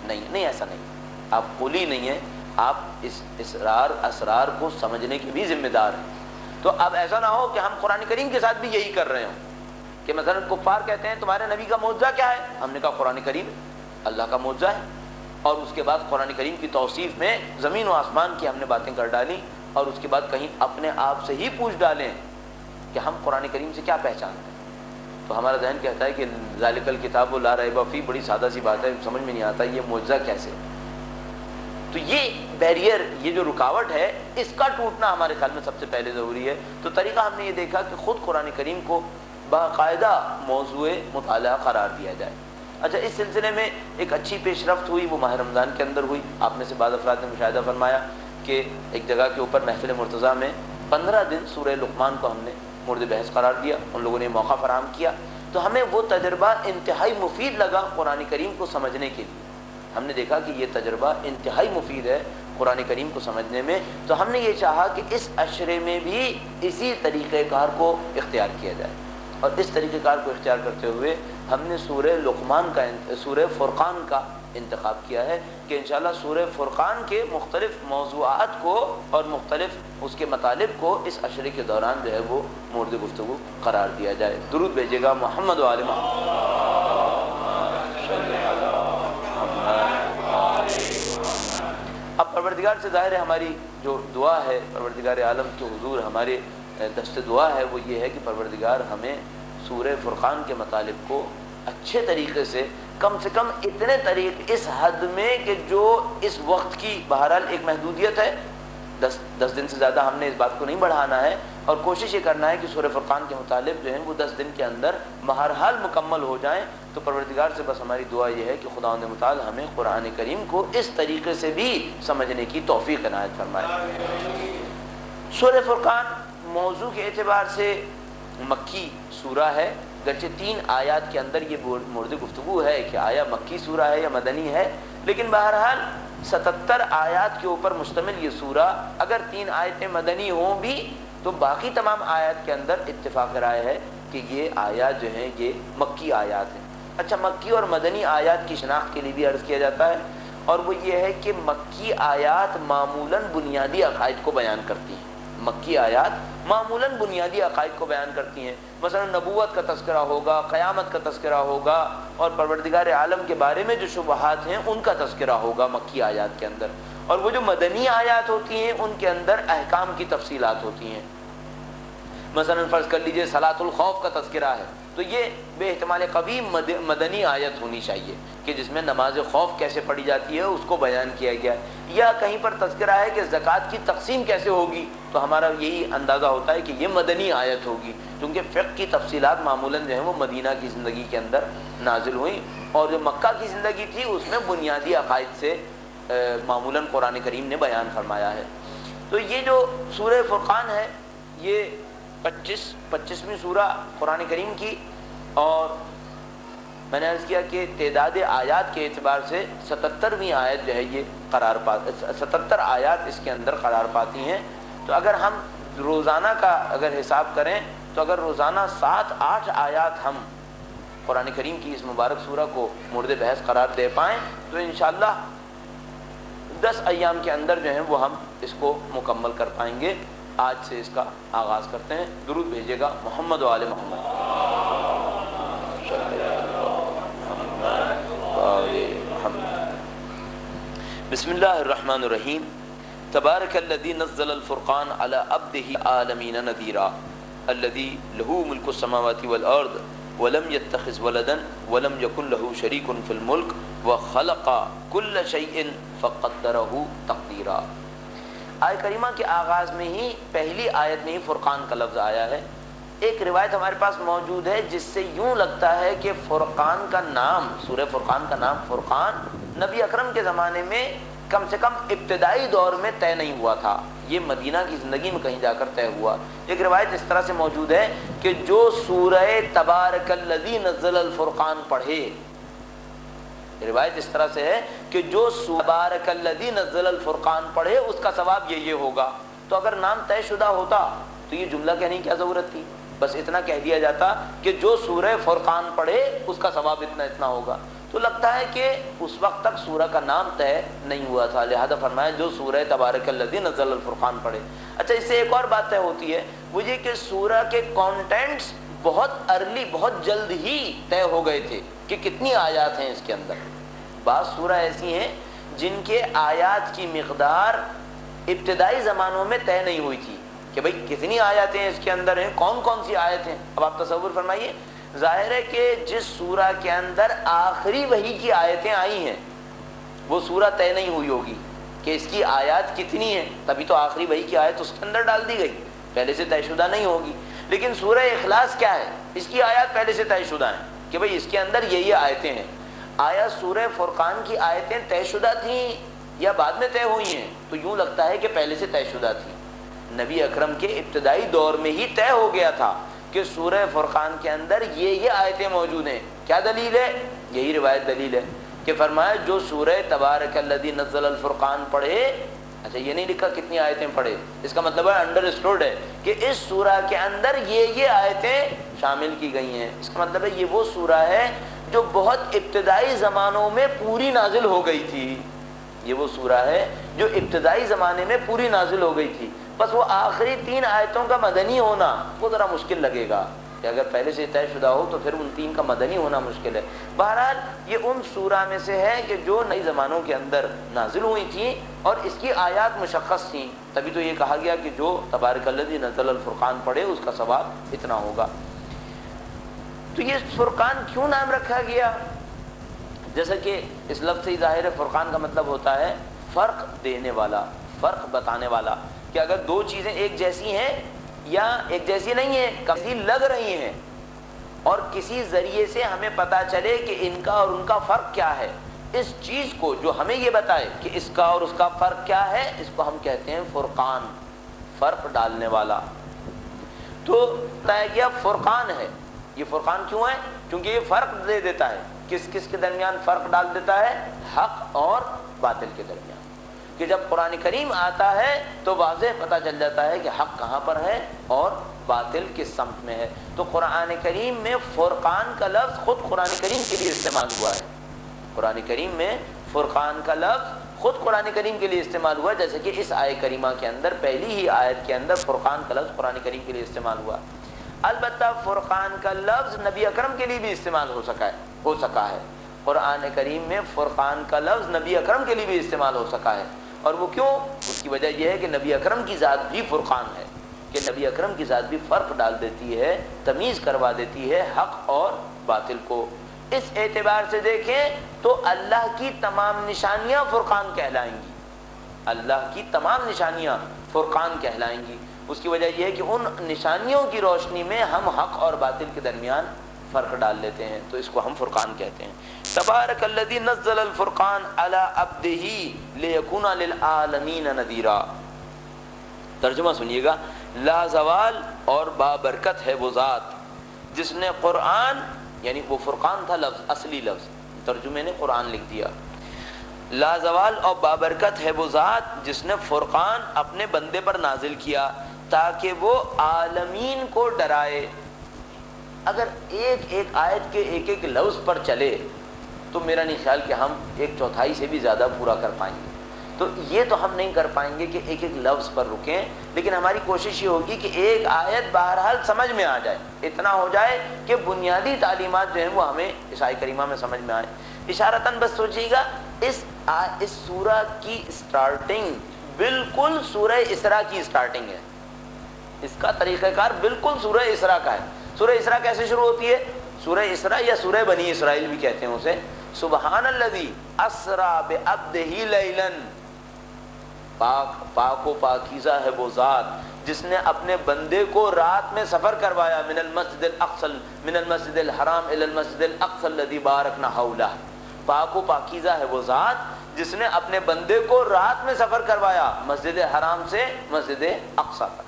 نہیں. ایسا نہیں، آپ قلی نہیں ہیں، آپ اس اسرار کو سمجھنے کے بھی ذمہ دار ہیں. تو اب ایسا نہ ہو کہ ہم قرآن کریم کے ساتھ بھی یہی کر رہے ہوں، کہ مثلا کفار کہتے ہیں تمہارے نبی کا معجزہ کیا ہے، ہم نے کہا قرآن کریم اللہ کا معجزہ ہے، اور اس کے بعد قرآن کریم کی توصیف میں زمین و آسمان کی ہم نے باتیں کر ڈالی، اور اس کے بعد کہیں اپنے آپ سے ہی پوچھ ڈالیں کہ ہم قرآن کریم سے کیا پہچانتے ہیں. تو ہمارا ذہن کہتا ہے کہ ذالک الکتاب لا ریب فیہ، بڑی سادہ سی بات ہے، سمجھ میں نہیں آتا یہ معجزہ کیسے. تو یہ بیریئر، یہ جو رکاوٹ ہے، اس کا ٹوٹنا ہمارے خیال میں سب سے پہلے ضروری ہے. تو طریقہ ہم نے یہ دیکھا کہ خود قرآن کریم کو باقاعدہ موضوع مطالعہ قرار دیا جائے. اچھا، اس سلسلے میں ایک اچھی پیش رفت ہوئی، وہ ماہ رمضان کے اندر ہوئی. آپ میں سے بعض افراد نے مشاہدہ فرمایا کہ ایک جگہ کے اوپر محفل مرتضیٰ میں 15 دن سورہ لقمان کو ہم نے مورد بحث قرار دیا، ان لوگوں نے موقع فراہم کیا. تو ہمیں وہ تجربہ انتہائی مفید لگا قرآن کریم کو سمجھنے کے لیے. ہم نے دیکھا کہ یہ تجربہ انتہائی مفید ہے قرآن کریم کو سمجھنے میں. تو ہم نے یہ چاہا کہ اس عشرے میں بھی اسی طریقہ کار کو اختیار کیا جائے، اور اس طریقہ کار کو اختیار کرتے ہوئے ہم نے سورہ فرقان کا انتخاب کیا ہے کہ انشاءاللہ سورہ فرقان کے مختلف موضوعات کو اور مختلف اس کے مطالب کو اس عشرے کے دوران جو ہے وہ مورد گفتگو قرار دیا جائے. درود بھیجیے گا محمد و آل محمد. اب پروردگار سے ظاہر ہے ہماری جو دعا ہے، پروردگار عالم کے حضور ہمارے دست دعا ہے وہ یہ ہے کہ پروردگار ہمیں سورہ فرقان کے مطالب کو اچھے طریقے سے، کم کم اتنے طریق اس حد میں کہ جو اس وقت کی بہرحال ایک محدودیت ہے، 10 دن سے زیادہ ہم نے اس بات کو نہیں بڑھانا ہے، اور کوشش یہ کرنا ہے کہ سورہ فرقان کے مطالب جو ہیں وہ 10 دن کے اندر بہرحال مکمل ہو جائیں. تو پروردگار سے بس ہماری دعا یہ ہے کہ خداوند متعال ہمیں قرآن کریم کو اس طریقے سے بھی سمجھنے کی توفیق عنایت فرمائے. سورہ فرقان موضوع کے اعتبار سے مکی سورہ ہے، گرچہ 3 آیات کے اندر یہ مورد گفتگو ہے کہ آیا مکی سورہ ہے یا مدنی ہے، لیکن بہرحال 77 آیات کے اوپر مشتمل یہ سورہ، اگر 3 آیتیں مدنی ہوں بھی تو باقی تمام آیات کے اندر اتفاق رائے ہے کہ یہ آیات جو ہیں یہ مکی آیات ہیں. اچھا، مکی اور مدنی آیات کی شناخت کے لیے بھی عرض کیا جاتا ہے، اور وہ یہ ہے کہ مکی آیات معمولاً بنیادی عقائد کو بیان کرتی ہیں. مکی آیات معمولاً بنیادی عقائد کو بیان کرتی ہیں، مثلا نبوت کا تذکرہ ہوگا، قیامت کا تذکرہ ہوگا، اور پروردگار عالم کے بارے میں جو شبہات ہیں ان کا تذکرہ ہوگا مکی آیات کے اندر. اور وہ جو مدنی آیات ہوتی ہیں ان کے اندر احکام کی تفصیلات ہوتی ہیں. مثلا فرض کر لیجئے صلاۃ الخوف کا تذکرہ ہے، تو یہ بے احتمال قوی مدنی آیت ہونی چاہیے کہ جس میں نماز خوف کیسے پڑھی جاتی ہے اس کو بیان کیا گیا. یا کہیں پر تذکرہ ہے کہ زکوٰۃ کی تقسیم کیسے ہوگی، تو ہمارا یہی اندازہ ہوتا ہے کہ یہ مدنی آیت ہوگی، کیونکہ فقہ کی تفصیلات معمولاً جو ہیں وہ مدینہ کی زندگی کے اندر نازل ہوئیں، اور جو مکہ کی زندگی تھی اس میں بنیادی عقائد سے معمولاً قرآن کریم نے بیان فرمایا ہے. تو یہ جو سورہ فرقان ہے یہ 25ویں سورہ قرآن کریم کی، اور میں نے عرض کیا کہ تعداد آیات کے اعتبار سے 77ویں آیت جو ہے یہ 77 آیات اس کے اندر قرار پاتی ہیں. تو اگر ہم روزانہ کا اگر حساب کریں تو اگر روزانہ 7-8 آیات ہم قرآن کریم کی اس مبارک سورہ کو مورد بحث قرار دے پائیں تو انشاءاللہ 10 ایام کے اندر جو ہیں وہ ہم اس کو مکمل کر پائیں گے. آج سے اس کا آغاز کرتے ہیں. درود بھیجیے گا محمد و آل محمد. بسم اللہ الرحمن الرحیم. تبارک الذی نزل الفرقان علی عبدہ عالمین نذیرا الذی لہ ملک السماوات والارض ولم يتخذ ولدا ولم يكن له شریک فی الملک وخلق كل شیء فقدرہ تقدیرا. آیت کریمہ کے آغاز میں ہی پہلی آیت میں ہی فرقان کا لفظ آیا ہے. ایک روایت ہمارے پاس موجود ہے جس سے یوں لگتا ہے کہ فرقان کا نام، سورہ فرقان کا نام فرقان نبی اکرم کے زمانے میں کم سے کم ابتدائی دور میں طے نہیں ہوا تھا، یہ مدینہ کی زندگی میں کہیں جا کر طے ہوا۔ ایک روایت اس طرح سے موجود ہے کہ جو سورہ تبارک الذی نزل الفرقان پڑھے، روایت اس طرح سے ہے کہ جو تبارک الذی نزل الفرقان پڑھے اس کا ثواب یہ ہوگا۔ تو اگر نام طے شدہ ہوتا تو یہ جملہ کہنے کی کیا ضرورت تھی؟ بس اتنا کہہ دیا جاتا کہ جو سورہ فرقان پڑھے اس کا ثواب اتنا ہوگا۔ تو لگتا ہے کہ اس وقت تک سورہ کا نام طے نہیں ہوا تھا، لہذا فرمایا جو سورہ تبارک الذی نزل الفرقان پڑھے۔ اچھا، اس سے ایک اور بات طے ہوتی ہے، وہ یہ کہ سورہ کے کانٹینٹس بہت ارلی، بہت جلد ہی طے ہو گئے تھے کہ کتنی آیات ہیں اس کے اندر۔ بعض سورہ ایسی ہیں جن کے آیات کی مقدار ابتدائی زمانوں میں طے نہیں ہوئی تھی کہ بھئی کتنی آیاتیں اس کے اندر ہیں، کون کون سی آیتیں۔ اب آپ تصور فرمائیے، ظاہر ہے کہ جس سورہ کے اندر آخری وحی کی آیتیں آئی ہیں وہ سورہ طے نہیں ہوئی ہوگی کہ اس کی آیات کتنی ہیں، تبھی تو آخری وحی کی آیت اس کے اندر ڈال دی گئی، پہلے سے طے شدہ نہیں ہوگی۔ لیکن سورہ اخلاص کیا ہے، اس کی آیات پہلے سے طے شدہ ہیں کہ بھئی اس کے اندر یہ آیتیں ہیں۔ آیا سورہ فرقان کی آیتیں طے شدہ تھیں یا بعد میں طے ہوئی ہیں؟ تو یوں لگتا ہے کہ پہلے سے طے شدہ تھی، نبی اکرم کے ابتدائی دور میں ہی طے ہو گیا تھا کہ سورہ فرقان کے اندر یہ آیتیں موجود ہیں۔ کیا دلیل ہے؟ یہی روایت دلیل ہے کہ فرمایا جو سورہ تبارک الذی نزل الفرقان پڑھے، اچھا یہ نہیں لکھا کتنی آیتیں پڑھے، اس کا مطلب ہے انڈرسٹوڈ ہے کہ اس سورہ کے اندر یہ آیتیں شامل کی گئی ہیں۔ اس کا مطلب ہے یہ وہ سورہ ہے جو بہت ابتدائی زمانوں میں پوری نازل ہو گئی تھی، یہ وہ سورہ ہے جو ابتدائی زمانے میں پوری نازل ہو گئی تھی۔ بس وہ آخری 3 آیتوں کا مدنی ہونا وہ ذرا مشکل لگے گا کہ اگر پہلے سے طے شدہ ہو تو پھر ان 3 کا مدنی ہونا مشکل ہے۔ بہرحال یہ ان سورہ میں سے ہے کہ جو نئی زمانوں کے اندر نازل ہوئی تھیں اور اس کی آیات مشخص تھیں، تبھی تو یہ کہا گیا کہ جو تبارک الذی نزل الفرقان پڑھے اس کا ثواب اتنا ہوگا۔ تو یہ فرقان کیوں نام رکھا گیا؟ جیسا کہ اس لفظ سے ظاہر ہے فرقان کا مطلب ہوتا ہے فرق دینے والا، فرق بتانے والا، کہ اگر 2 چیزیں ایک جیسی ہیں یا ایک جیسی نہیں ہیں، کسی لگ رہی ہیں اور کسی ذریعے سے ہمیں پتہ چلے کہ ان کا اور ان کا فرق کیا ہے، اس چیز کو جو ہمیں یہ بتائے کہ اس کا اور اس کا فرق کیا ہے، اس کو ہم کہتے ہیں فرقان، فرق ڈالنے والا۔ تو بتایا گیا فرقان ہے۔ یہ فرقان کیوں ہے؟ کیونکہ یہ فرق دے دیتا ہے، کس کس کے درمیان فرق ڈال دیتا ہے؟ حق اور باطل کے درمیان، کہ جب قرآن کریم آتا ہے تو واضح پتہ چل جاتا ہے کہ حق کہاں پر ہے اور باطل کس سمت میں ہے۔ تو قرآن کریم میں فرقان کا لفظ خود قرآن کریم کے لیے استعمال ہوا ہے، قرآن کریم میں فرقان کا لفظ خود قرآن کریم کے لیے استعمال ہوا ہے، جیسے کہ اس آیت کریمہ کے اندر پہلی ہی آیت کے اندر فرقان کا لفظ قرآن کریم کے لیے استعمال ہوا۔ البتہ فرقان کا لفظ نبی اکرم کے لیے بھی استعمال ہو سکا ہے، قرآن کریم میں فرقان کا لفظ نبی اکرم کے لیے بھی استعمال ہو سکا ہے۔ اور وہ کیوں؟ اس کی وجہ یہ ہے کہ نبی اکرم کی ذات بھی فرقان ہے، کہ نبی اکرم کی ذات بھی فرق ڈال دیتی ہے، تمیز کروا دیتی ہے حق اور باطل کو۔ اس اعتبار سے دیکھیں تو اللہ کی تمام نشانیاں فرقان کہلائیں گی، اللہ کی تمام نشانیاں فرقان کہلائیں گی۔ اس کی وجہ یہ ہے کہ ان نشانیوں کی روشنی میں ہم حق اور باطل کے درمیان فرق ڈال لیتے ہیں، تو اس کو ہم فرقان کہتے ہیں۔ تبارک الذی نزل الفرقان علی عبدہ لیکون للعالمین نذیرا۔ ترجمہ سنیے گا، لا زوال اور بابرکت ہے وہ ذات جس نے قرآن، یعنی وہ فرقان تھا لفظ، اصلی لفظ، ترجمے نے قرآن لکھ دیا۔ لا زوال اور بابرکت ہے وہ ذات جس نے فرقان اپنے بندے پر نازل کیا تاکہ وہ عالمین کو ڈرائے۔ اگر ایک ایک آیت کے ایک ایک لفظ پر چلے تو میرا نہیں خیال کہ ہم 1/4 سے بھی زیادہ پورا کر پائیں گے، تو یہ تو ہم نہیں کر پائیں گے کہ ایک ایک لفظ پر رکیں، لیکن ہماری کوشش یہ ہوگی کہ ایک آیت بہرحال سمجھ میں آ جائے، اتنا ہو جائے کہ بنیادی تعلیمات جو ہیں وہ ہمیں اس آیت کریمہ میں سمجھ میں آئے۔ اشارتاً بس سوچیے گا، اس سورہ کی سٹارٹنگ بالکل سورہ اسراء کی سٹارٹنگ ہے، اس کا طریقہ کار بالکل سورہ اسراء کا ہے۔ سورہ اسراء کیسے شروع ہوتی ہے؟ سورہ اسراء یا سورہ بنی اسرائیل بھی کہتے ہیں اسے، سبحان الذی اسریٰ بعبدہ لیلاً، پاک و پاکیزہ ہے وہ ذات جس نے اپنے بندے کو رات میں سفر کروایا من المسجد الحرام الی المسجد الاقصى الذي بارکنا حولہ. پاک و پاکیزہ ہے وہ ذات جس نے اپنے بندے کو رات میں سفر کروایا مسجد حرام سے مسجد اقصیٰ تک.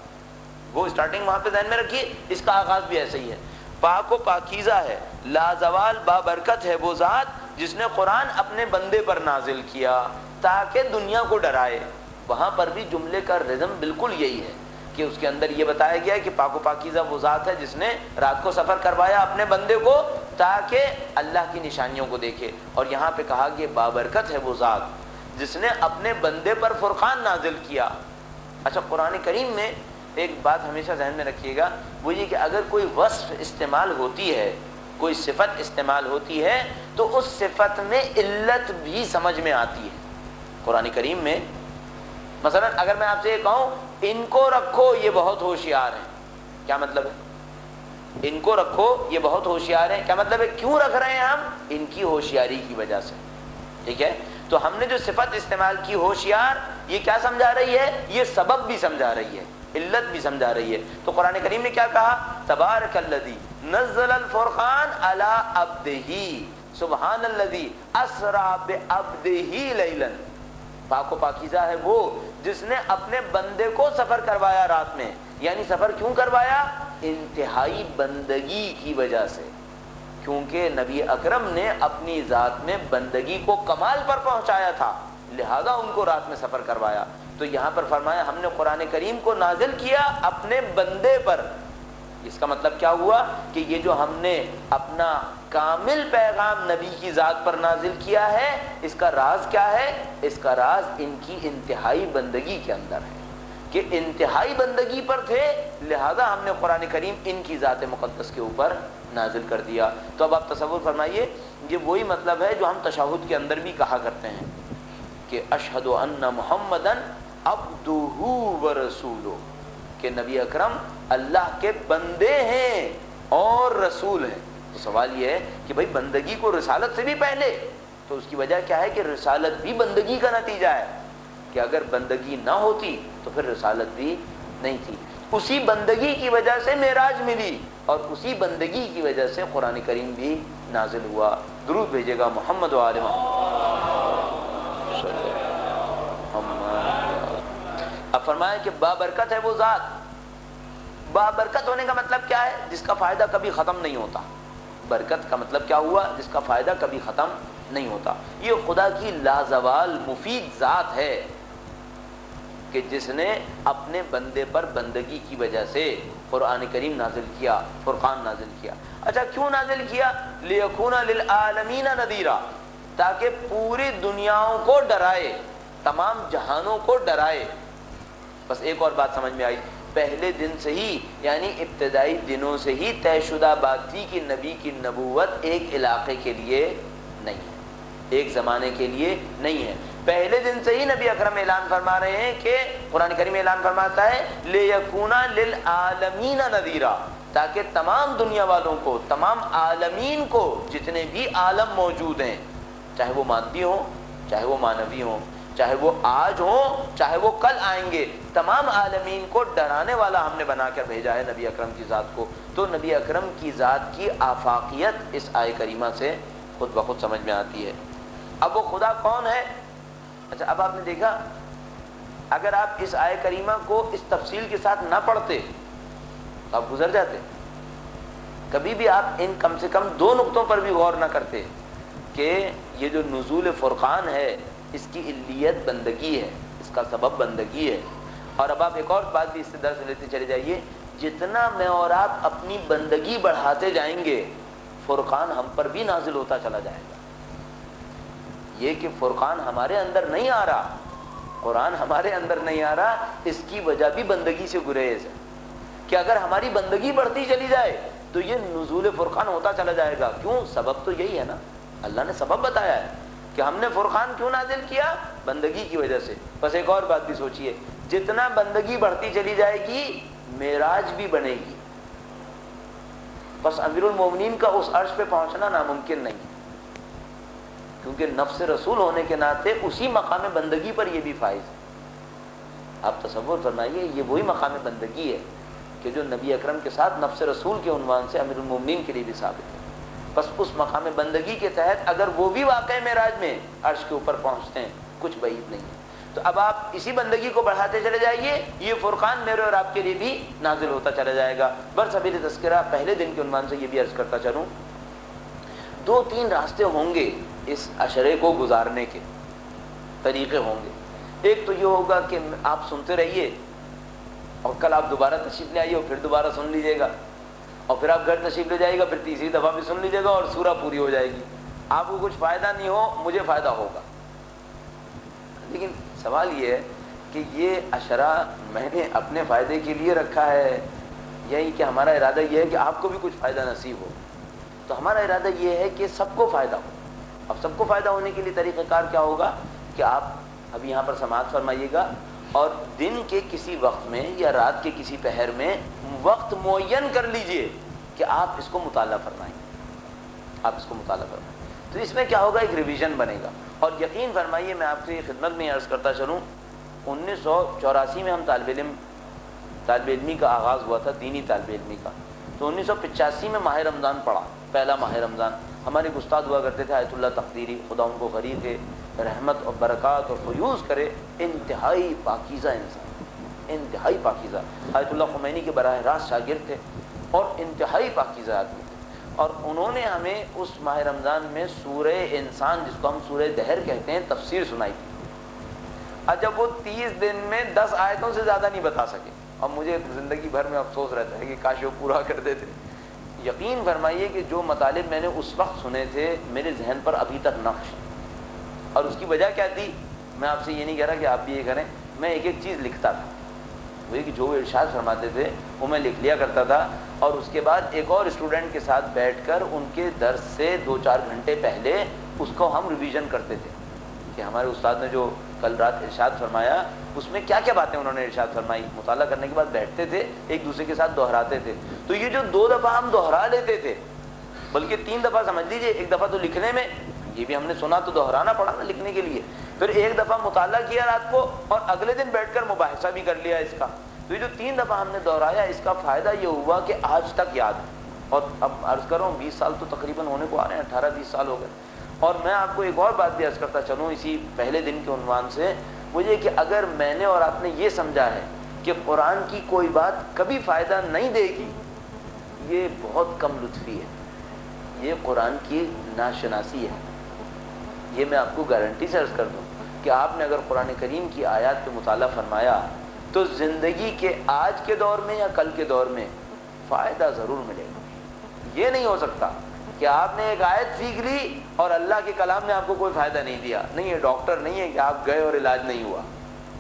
وہ اسٹارٹنگ وہاں پہ ذہن میں رکھیے، اس کا آغاز بھی ایسے ہی ہے. پاک و پاکیزہ ہے، لازوال بابرکت ہے وہ ذات جس نے قرآن اپنے بندے پر نازل کیا تاکہ دنیا کو ڈرائے. وہاں پر بھی جملے کا رزم بالکل یہی ہے کہ اس کے اندر یہ بتایا گیا ہے کہ پاک و پاکیزہ وہ ذات ہے جس نے رات کو سفر کروایا اپنے بندے کو تاکہ اللہ کی نشانیوں کو دیکھے. اور یہاں پہ کہا کہ بابرکت ہے وہ ذات جس نے اپنے بندے پر فرقان نازل کیا. اچھا، قرآن کریم میں ایک بات ہمیشہ ذہن میں رکھیے گا، وہ یہ کہ اگر کوئی وصف استعمال ہوتی ہے، کوئی صفت استعمال ہوتی ہے، تو اس صفت میں علت بھی سمجھ میں آتی ہے. قرآن کریم میں مثلا اگر میں آپ سے یہ کہوں ان کو رکھو یہ بہت ہوشیار ہیں، کیا مطلب ہے؟ ان کو رکھو یہ بہت ہوشیار ہیں، کیا مطلب ہے؟ کیوں رکھ رہے ہیں ہم؟ ان کی ہوشیاری کی وجہ سے. ٹھیک ہے، تو ہم نے جو صفت استعمال کی ہوشیار، یہ کیا سمجھا رہی ہے؟ یہ سبب بھی سمجھا رہی ہے، علت بھی سمجھا رہی ہے. تو قرآن کریم نے کیا کہا؟ تبارک الذی نزل الفرقان علی عبدہ سبحان الذی اسری بعبدہ لیلا. پاک و پاکیزہ ہے وہ جس نے اپنے بندے کو سفر کروایا رات میں. یعنی سفر کیوں کروایا؟ انتہائی بندگی کی وجہ سے، کیونکہ نبی اکرم نے اپنی ذات میں بندگی کو کمال پر پہنچایا تھا، لہذا ان کو رات میں سفر کروایا. تو یہاں پر فرمایا ہم نے قرآن کریم کو نازل کیا اپنے بندے پر. اس کا مطلب کیا ہوا کہ یہ جو ہم نے اپنا کامل پیغام نبی کی ذات پر نازل کیا ہے، اس کا راز کیا ہے؟ اس کا راز ان کی انتہائی بندگی کے اندر ہے کہ انتہائی بندگی پر تھے، لہذا ہم نے قرآن کریم ان کی ذات مقدس کے اوپر نازل کر دیا. تو اب آپ تصور فرمائیے، یہ وہی مطلب ہے جو ہم تشہد کے اندر بھی کہا کرتے ہیں کہ اشہد ان محمدن عبدہ و رسولہ، کہ نبی اکرم اللہ کے بندے ہیں اور رسول ہیں. تو سوال یہ ہے کہ بھائی بندگی کو رسالت سے بھی پہلے، تو اس کی وجہ کیا ہے کہ رسالت بھی بندگی کا نتیجہ ہے، کہ اگر بندگی نہ ہوتی تو پھر رسالت بھی نہیں تھی. اسی بندگی کی وجہ سے معراج ملی اور اسی بندگی کی وجہ سے قرآن کریم بھی نازل ہوا. درود بھیجے گا محمد و آل محمد. اب فرمایا کہ بابرکت ہے وہ ذات. بابرکت ہونے کا مطلب کیا ہے؟ جس کا فائدہ کبھی ختم نہیں ہوتا. برکت کا مطلب کیا ہوا؟ جس کا فائدہ کبھی ختم نہیں ہوتا. یہ خدا کی لازوال مفید ذات ہے کہ جس نے اپنے بندے پر بندگی کی وجہ سے قرآن کریم نازل کیا، فرقان نازل کیا. اچھا، کیوں نازل کیا؟ لیکون للعالمین نذیرا، تاکہ پوری دنیاؤں کو ڈرائے، تمام جہانوں کو ڈرائے. بس ایک اور بات سمجھ میں آئی، پہلے دن سے ہی یعنی ابتدائی دنوں سے ہی طے شدہ بات تھی کہ نبی کی نبوت ایک علاقے کے لیے نہیں ہے، ایک زمانے کے لیے نہیں ہے. پہلے دن سے ہی نبی اکرم اعلان فرما رہے ہیں کہ قرآن کریم اعلان فرماتا ہے لِيَكُونَ لِلْعَالَمِينَ نَذِيرًا، تاکہ تمام دنیا والوں کو، تمام عالمین کو، جتنے بھی عالم موجود ہیں، چاہے وہ مادی ہوں، چاہے وہ معنوی ہوں، چاہے وہ آج ہوں، چاہے وہ کل آئیں گے، تمام عالمین کو ڈرانے والا ہم نے بنا کر بھیجا ہے نبی اکرم کی ذات کو. تو نبی اکرم کی ذات کی آفاقیت اس آیہ کریمہ سے خود بخود سمجھ میں آتی ہے. اب وہ خدا کون ہے؟ اچھا، اب آپ نے دیکھا اگر آپ اس آیہ کریمہ کو اس تفصیل کے ساتھ نہ پڑھتے تو آپ گزر جاتے. کبھی بھی آپ ان کم سے کم دو نقطوں پر بھی غور نہ کرتے کہ یہ جو نزول فرقان ہے اس کی علیت بندگی ہے، اس کا سبب بندگی ہے. اور اب آپ ایک اور بات بھی اس سے درس لیتے چلے جائیے، جتنا میں اور آپ اپنی بندگی بڑھاتے جائیں گے فرقان ہم پر بھی نازل ہوتا چلا جائے گا. یہ کہ فرقان ہمارے اندر نہیں آ رہا، قرآن ہمارے اندر نہیں آ رہا، اس کی وجہ بھی بندگی سے گریز ہے کہ اگر ہماری بندگی بڑھتی چلی جائے تو یہ نزول فرقان ہوتا چلا جائے گا. کیوں؟ سبب تو یہی ہے نا، اللہ نے سبب بتایا ہے کہ ہم نے فرقان کیوں نازل کیا؟ بندگی کی وجہ سے. بس ایک اور بات بھی سوچئے، جتنا بندگی بڑھتی چلی جائے گی معراج بھی بنے گی. بس امیر المومنین کا اس عرش پہ پہنچنا ناممکن نہیں، کیونکہ نفس رسول ہونے کے ناطے اسی مقام بندگی پر یہ بھی فائز ہے. آپ تصور فرمائیے، یہ وہی مقام بندگی ہے کہ جو نبی اکرم کے ساتھ نفس رسول کے عنوان سے امیر المومنین کے لیے بھی ثابت ہے۔ بس اس مقام بندگی کے تحت اگر وہ بھی واقع معراج میں عرش کے اوپر پہنچتے ہیں، کچھ بعید نہیں ہے۔ تو اب آپ اسی بندگی کو بڑھاتے چلے جائیے، یہ فرقان میرے اور آپ کے لیے بھی نازل ہوتا چلا جائے گا۔ برسبیل تذکرہ پہلے دن کے عنوان سے یہ بھی عرض کرتا چلوں، 2-3 راستے ہوں گے اس عشرے کو گزارنے کے، طریقے ہوں گے۔ ایک تو یہ ہوگا کہ آپ سنتے رہیے اور کل آپ دوبارہ تشریف لے آئیے اور پھر دوبارہ سن لیجیے گا، اور پھر آپ گھر تشریف لے جائیے گا، پھر تیسری دفعہ بھی سن لیجیے گا اور سورہ پوری ہو جائے گی۔ آپ کو کچھ فائدہ نہیں ہو، مجھے فائدہ ہوگا۔ لیکن سوال یہ ہے کہ یہ عشرہ میں نے اپنے فائدے کے لیے رکھا ہے، یہی کہ ہمارا ارادہ یہ ہے کہ آپ کو بھی کچھ فائدہ نصیب ہو؟ تو ہمارا ارادہ یہ ہے کہ سب کو فائدہ ہو۔ اب سب کو فائدہ ہونے کے لیے طریقہ کار کیا ہوگا کہ آپ اب یہاں پر سماعت فرمائیے گا، اور دن کے کسی وقت میں یا رات کے کسی پہر میں وقت معین کر لیجئے کہ آپ اس کو مطالعہ فرمائیں، آپ اس کو مطالعہ فرمائیں۔ تو اس میں کیا ہوگا، ایک ریویژن بنے گا۔ اور یقین فرمائیے، میں آپ کی خدمت میں عرض کرتا چلوں، 1984 میں ہم طالب علمی کا آغاز ہوا تھا، دینی طالب علمی کا۔ تو 1985 میں ماہ رمضان پڑا، پہلا ماہ رمضان۔ ہمارے ایک استاد ہوا کرتے تھے آیت اللہ تقدیری، خدا ان کو غریق ہے، رحمت اور برکات اور فیوز کرے، انتہائی پاکیزہ انسان، انتہائی پاکیزہ۔ آیت اللہ خمینی کے براہ راست شاگرد تھے اور انتہائی پاکیزہ آدمی تھے۔ اور انہوں نے ہمیں اس ماہ رمضان میں سورہ انسان، جس کو ہم سورہ دہر کہتے ہیں، تفسیر سنائی تھی۔ جب وہ 30 دن میں 10 آیتوں سے زیادہ نہیں بتا سکے، اور مجھے زندگی بھر میں افسوس رہتا ہے کہ کاش وہ پورا کر دیتے۔ یقین فرمائیے کہ جو مطالب میں نے اس وقت سنے تھے، میرے ذہن پر ابھی تک نقش ہے۔ اور اس کی وجہ کیا تھی، میں آپ سے یہ نہیں کہہ رہا کہ آپ بھی یہ کریں، میں ایک ایک چیز لکھتا تھا، وہ یہ کہ جو وہ ارشاد فرماتے تھے وہ میں لکھ لیا کرتا تھا، اور اس کے بعد ایک اور اسٹوڈنٹ کے ساتھ بیٹھ کر ان کے درس سے 2-4 گھنٹے پہلے اس کو ہم ریویژن کرتے تھے کہ ہمارے استاد نے جو کل رات ارشاد فرمایا اس میں کیا کیا باتیں انہوں نے ارشاد فرمائی۔ مطالعہ کرنے کے بعد بیٹھتے تھے، ایک دوسرے کے ساتھ دہراتے تھے۔ تو یہ جو 2 دفعہ ہم دہرا لیتے تھے، بلکہ 3 دفعہ سمجھ لیجیے، ایک دفعہ تو لکھنے میں، یہ بھی ہم نے سنا تو دہرانا پڑا نا لکھنے کے لیے، پھر ایک دفعہ مطالعہ کیا رات کو، اور اگلے دن بیٹھ کر مباحثہ بھی کر لیا اس کا۔ تو یہ جو 3 دفعہ ہم نے دہرایا، اس کا فائدہ یہ ہوا کہ آج تک یاد ہے۔ اور اب عرض کر رہا ہوں 20 سال تو تقریباً ہونے کو آ رہے ہیں، 18-20 سال ہو گئے۔ اور میں آپ کو ایک اور بات بھی عرض کرتا چلوں اسی پہلے دن کے عنوان سے، وہ یہ کہ اگر میں نے اور آپ نے یہ سمجھا ہے کہ قرآن کی کوئی بات کبھی فائدہ نہیں دے گی، یہ بہت کم لطفی ہے، یہ قرآن کی ناشناسی ہے۔ یہ میں آپ کو گارنٹی سے عرض کر دوں کہ آپ نے اگر قرآن کریم کی آیات پہ مطالعہ فرمایا تو زندگی کے آج کے دور میں یا کل کے دور میں فائدہ ضرور ملے گا۔ یہ نہیں ہو سکتا کہ آپ نے ایک آیت سیکھ لی اور اللہ کے کلام نے آپ کو کوئی فائدہ نہیں دیا۔ نہیں، یہ ڈاکٹر نہیں ہے کہ آپ گئے اور علاج نہیں ہوا،